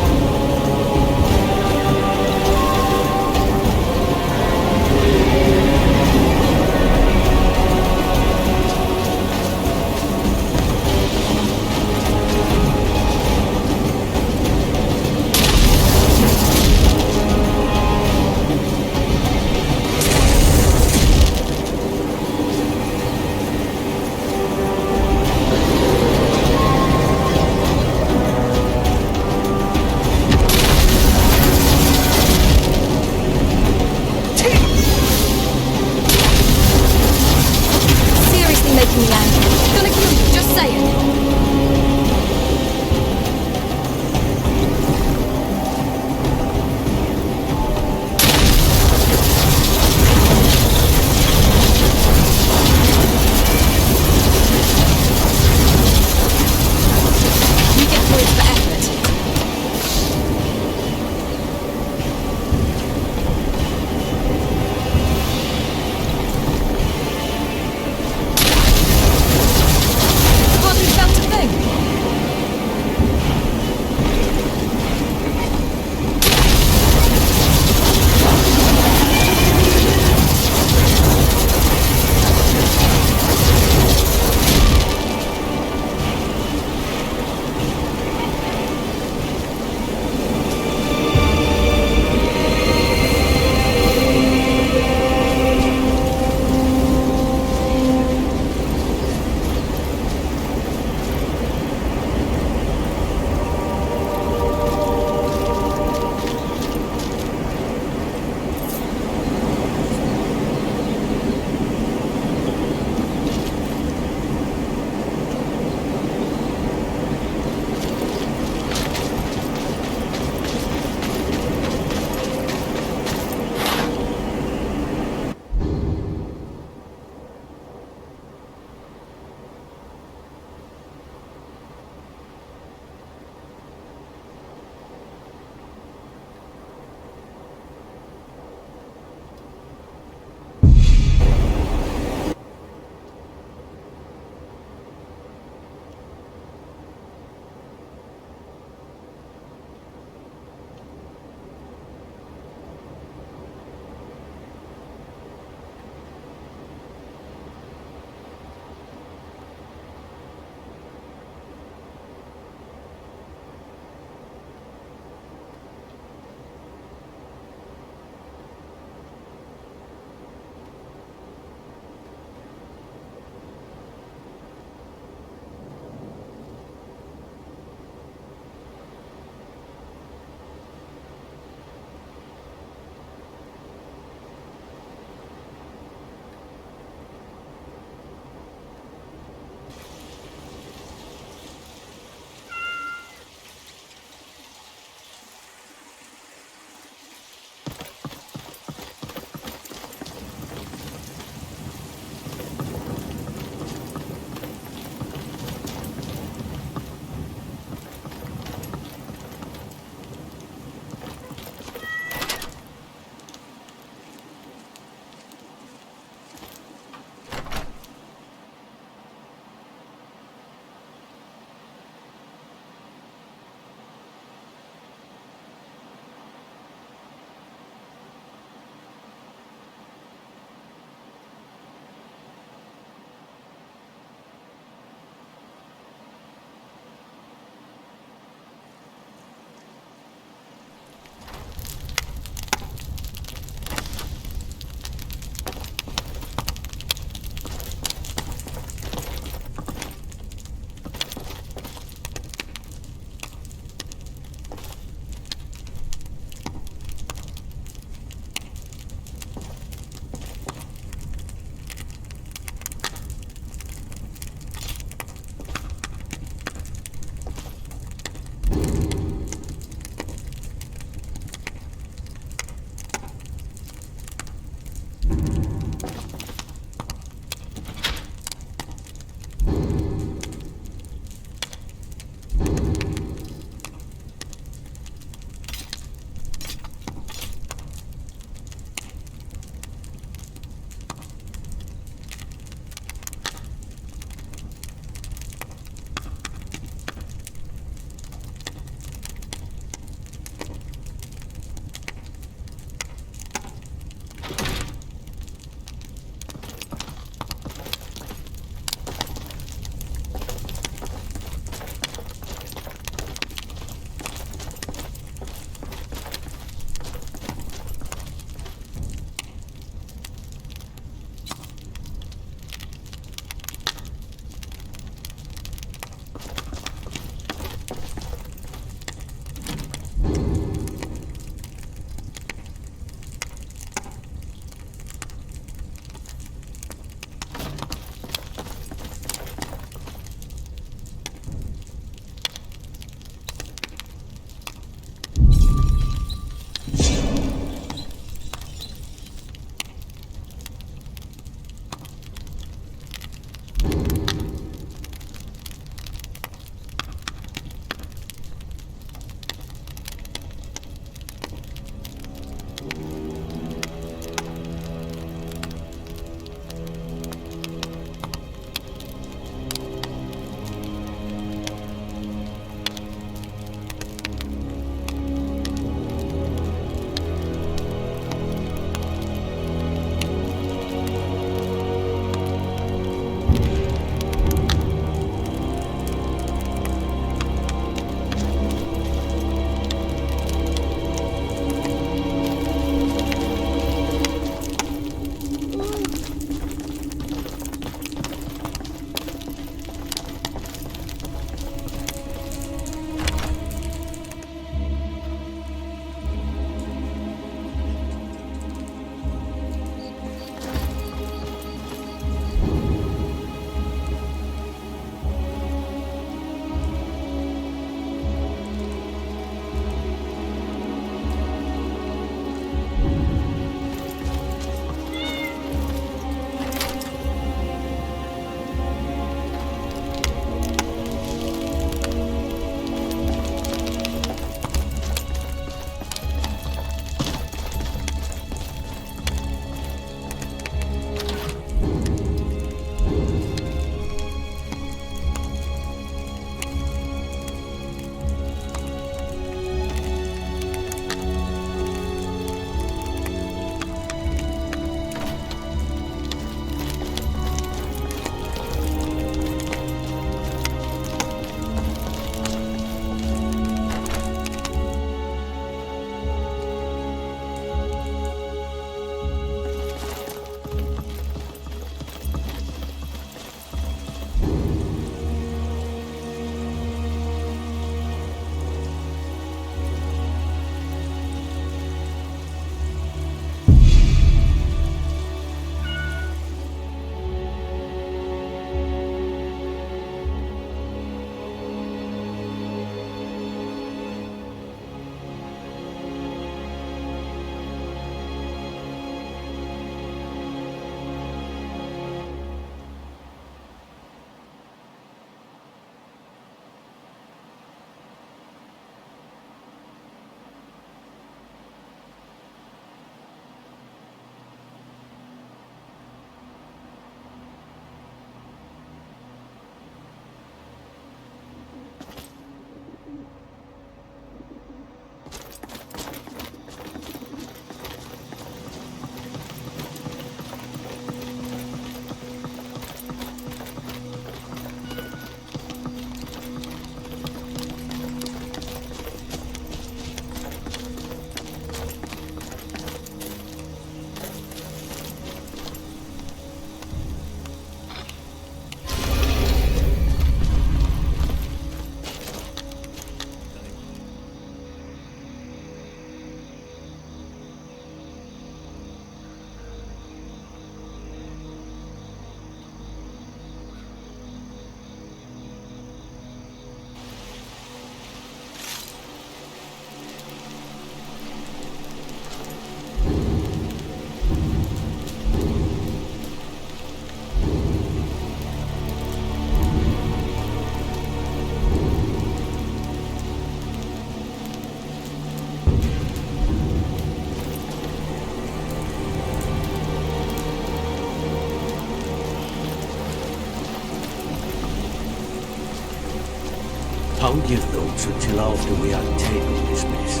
Hold your thoughts until after we untangle this mess.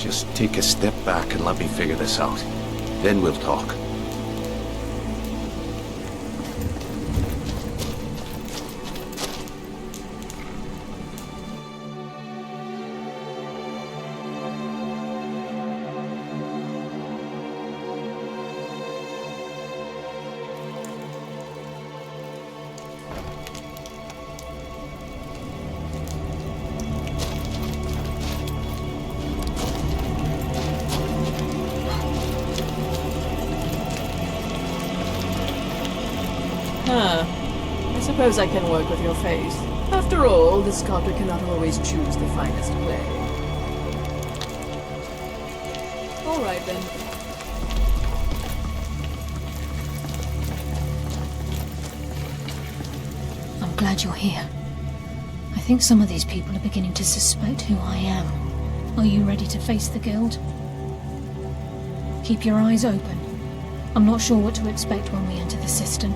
Just take a step back and let me figure this out. Then we'll talk. I suppose I can work with your face. After all, the sculptor cannot always choose the finest clay. All right, then. I'm glad you're here. I think some of these people are beginning to suspect who I am. Are you ready to face the guild? Keep your eyes open. I'm not sure what to expect when we enter the cistern.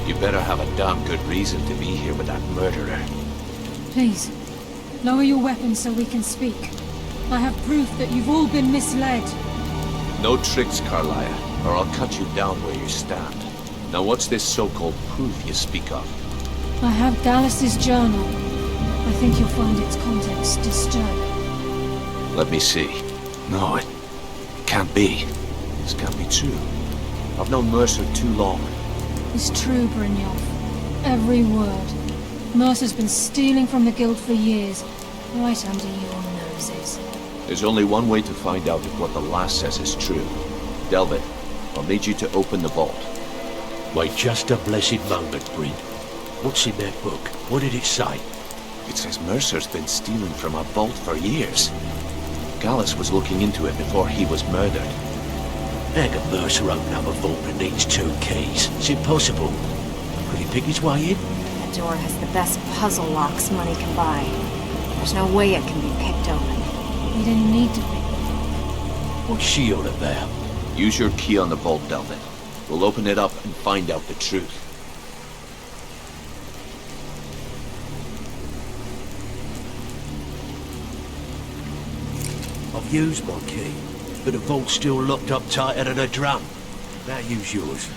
You better have a damn good reason to be here with that murderer. Please, lower your weapons so we can speak. I have proof that you've all been misled. No tricks, Carlia, or I'll cut you down where you stand. Now what's this so-called proof you speak of? I have Dallas's journal. I think you'll find its contents disturbing. Let me see. No, it can't be. This can't be true. I've known Mercer too long. It's true, Brynjolf. Every word. Mercer's been stealing from the guild for years, right under your noses. There's only one way to find out if what the lass says is true. Delvin, I'll need you to open the vault. Wait just a blessed moment, Bryn. What's in that book? What did it say? It says Mercer's been stealing from our vault for years. Gallus was looking into it before he was murdered. How can Mercer open up a vault that needs 2 keys? It's impossible. Could he pick his way in? That door has the best puzzle locks money can buy. There's no way it can be picked open. We didn't need to pick the lock. What's she on about? Use your key on the vault, Delvin. We'll open it up and find out the truth. I've used my key, but the vault's still locked up tighter than a drum. Now use yours.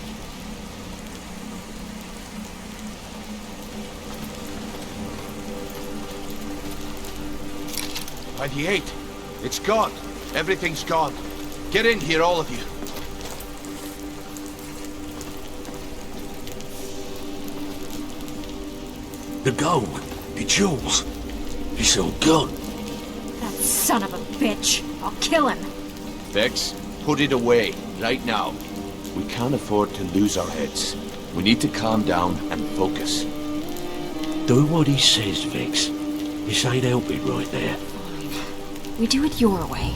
It's gone. Everything's gone. Get in here, all of you. The gold, the jewels, it's all gone. That son of a bitch. I'll kill him. Vex, put it away, right now. We can't afford to lose our heads. We need to calm down and focus. Do what he says, Vex. This ain't helping right there. We do it your way.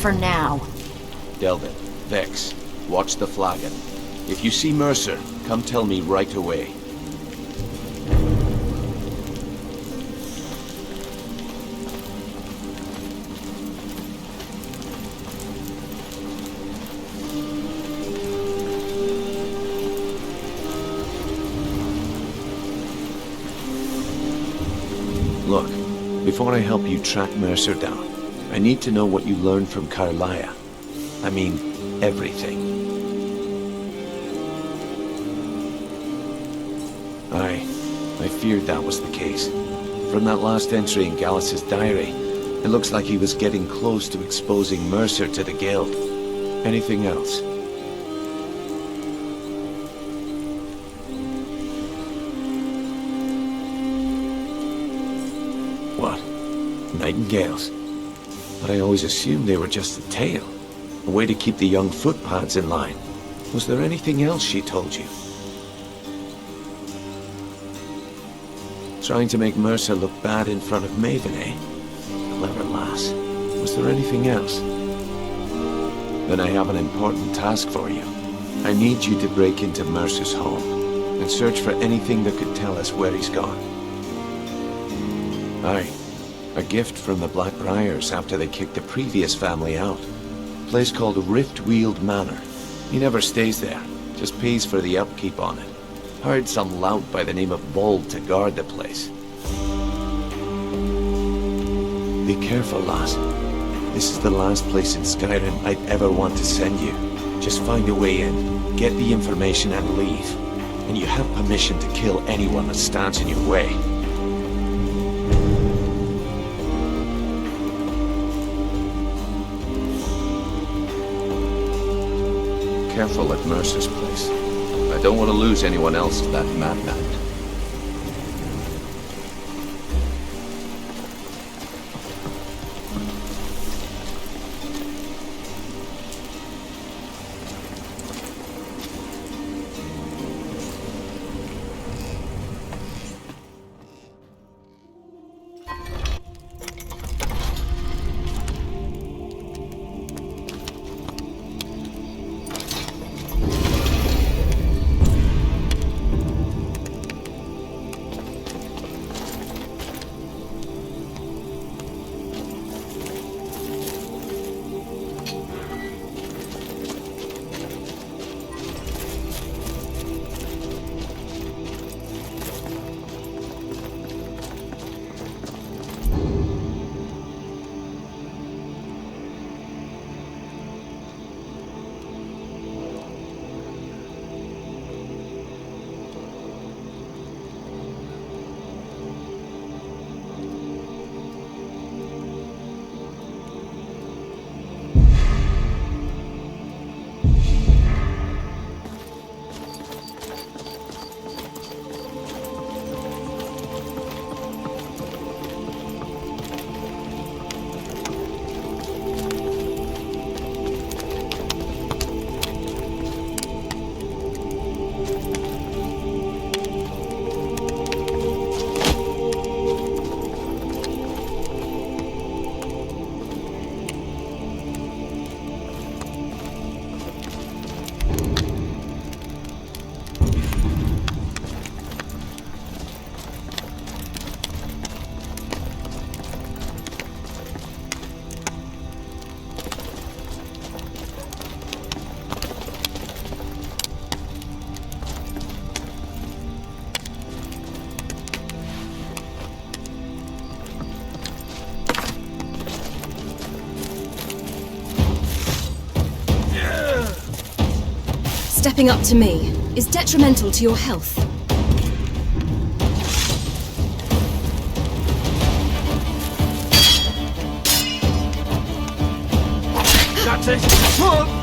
For now. Delvin, Vex, watch the flagon. If you see Mercer, come tell me right away. Look, before I help you track Mercer down, I need to know what you learned from Carlia. I mean, everything. I feared that was the case. From that last entry in Gallus's diary, it looks like he was getting close to exposing Mercer to the Guild. Anything else? What? Nightingales? But I always assumed they were just a tale. A way to keep the young footpads in line. Was there anything else she told you? Trying to make Mercer look bad in front of Maven, eh? Clever lass. Was there anything else? Then I have an important task for you. I need you to break into Mercer's home and search for anything that could tell us where he's gone. Aye. A gift from the Blackbriars after they kicked the previous family out. A place called Riftweald Manor. He never stays there, just pays for the upkeep on it. Hired some lout by the name of Bold to guard the place. Be careful, lass. This is the last place in Skyrim I'd ever want to send you. Just find a way in, get the information and leave. And you have permission to kill anyone that stands in your way. Careful at Mercer's place. I don't want to lose anyone else to that madman. Stepping up to me is detrimental to your health. That's it!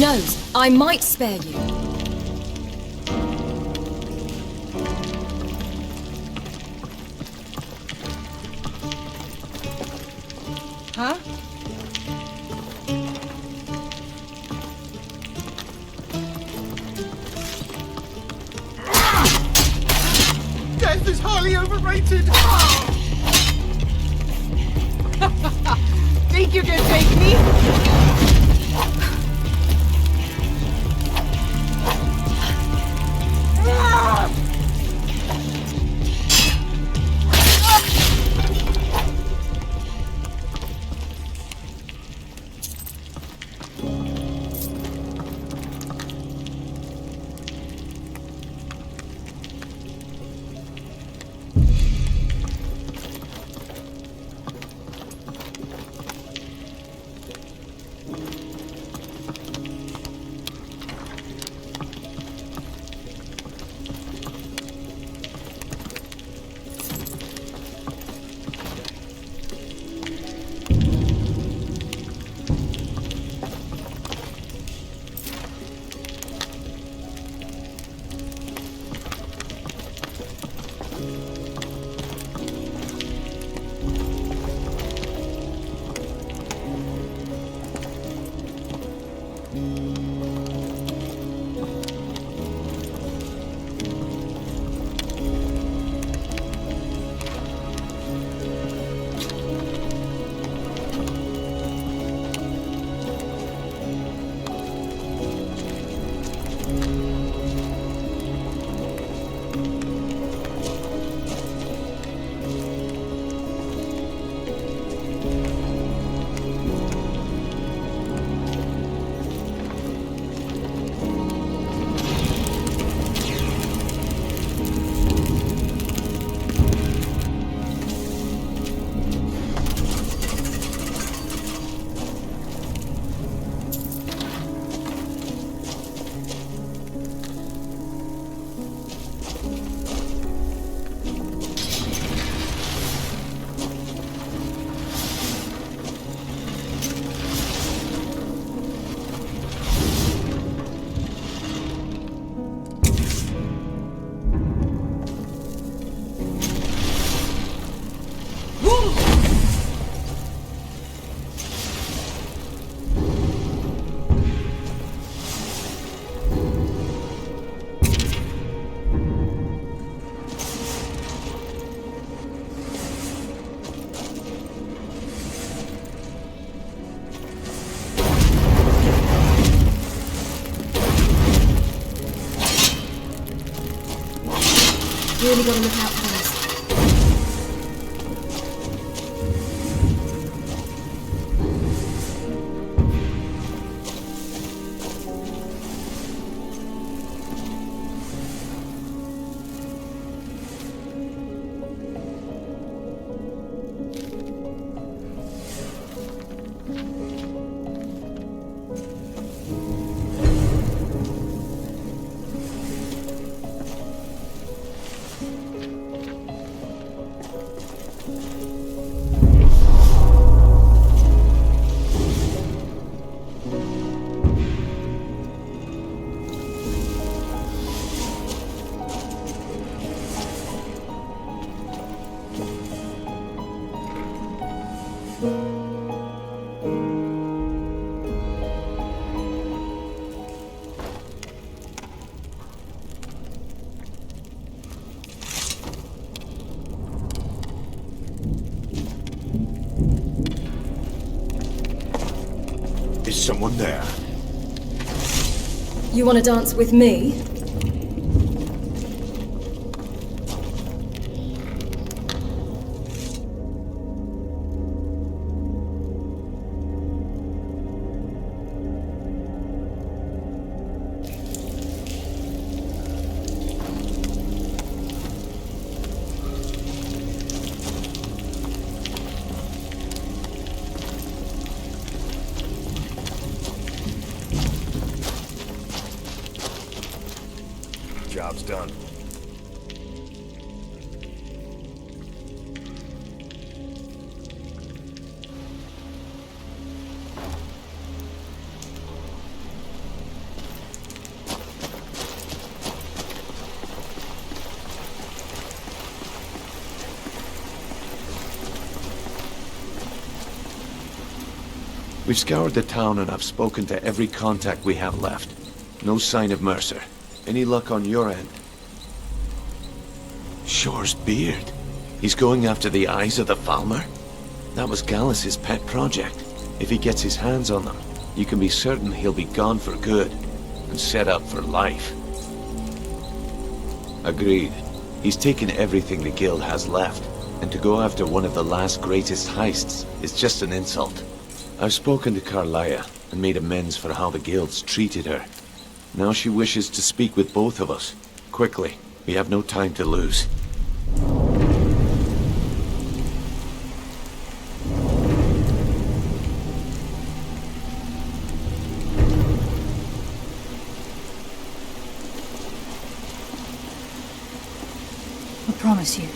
knows? I might spare you. Huh? Death is highly overrated! Think you can take me? Really gotta look out for those. Is someone there? You want to dance with me? Job's done. We've scoured the town and I've spoken to every contact we have left. No sign of Mercer. Any luck on your end? Shore's beard. He's going after the eyes of the Falmer? That was Gallus's pet project. If he gets his hands on them, you can be certain he'll be gone for good, and set up for life. Agreed. He's taken everything the guild has left, and to go after one of the last greatest heists is just an insult. I've spoken to Carlia, and made amends for how the guilds treated her. Now she wishes to speak with both of us. Quickly, we have no time to lose. I promise you,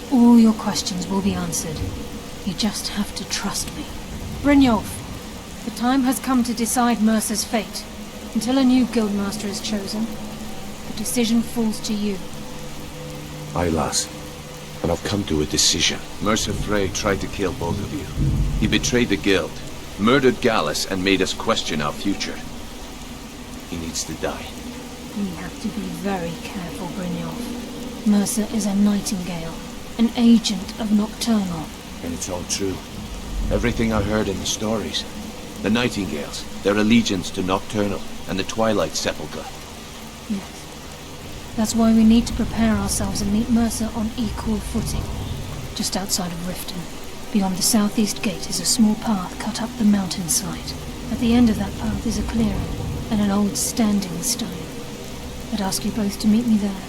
all your questions will be answered. You just have to trust me. Brynjolf, the time has come to decide Mercer's fate. Until a new guildmaster is chosen, the decision falls to you. Aye, lass. And I've come to a decision. Mercer Frey tried to kill both of you. He betrayed the guild, murdered Gallus, and made us question our future. He needs to die. We have to be very careful, Brynjolf. Mercer is a nightingale, an agent of Nocturnal. And it's all true. Everything I heard in the stories. The Nightingales, their allegiance to Nocturnal, and the Twilight Sepulchre. Yes. That's why we need to prepare ourselves and meet Mercer on equal footing. Just outside of Riften, beyond the southeast gate is a small path cut up the mountainside. At the end of that path is a clearing, and an old standing stone. I'd ask you both to meet me there.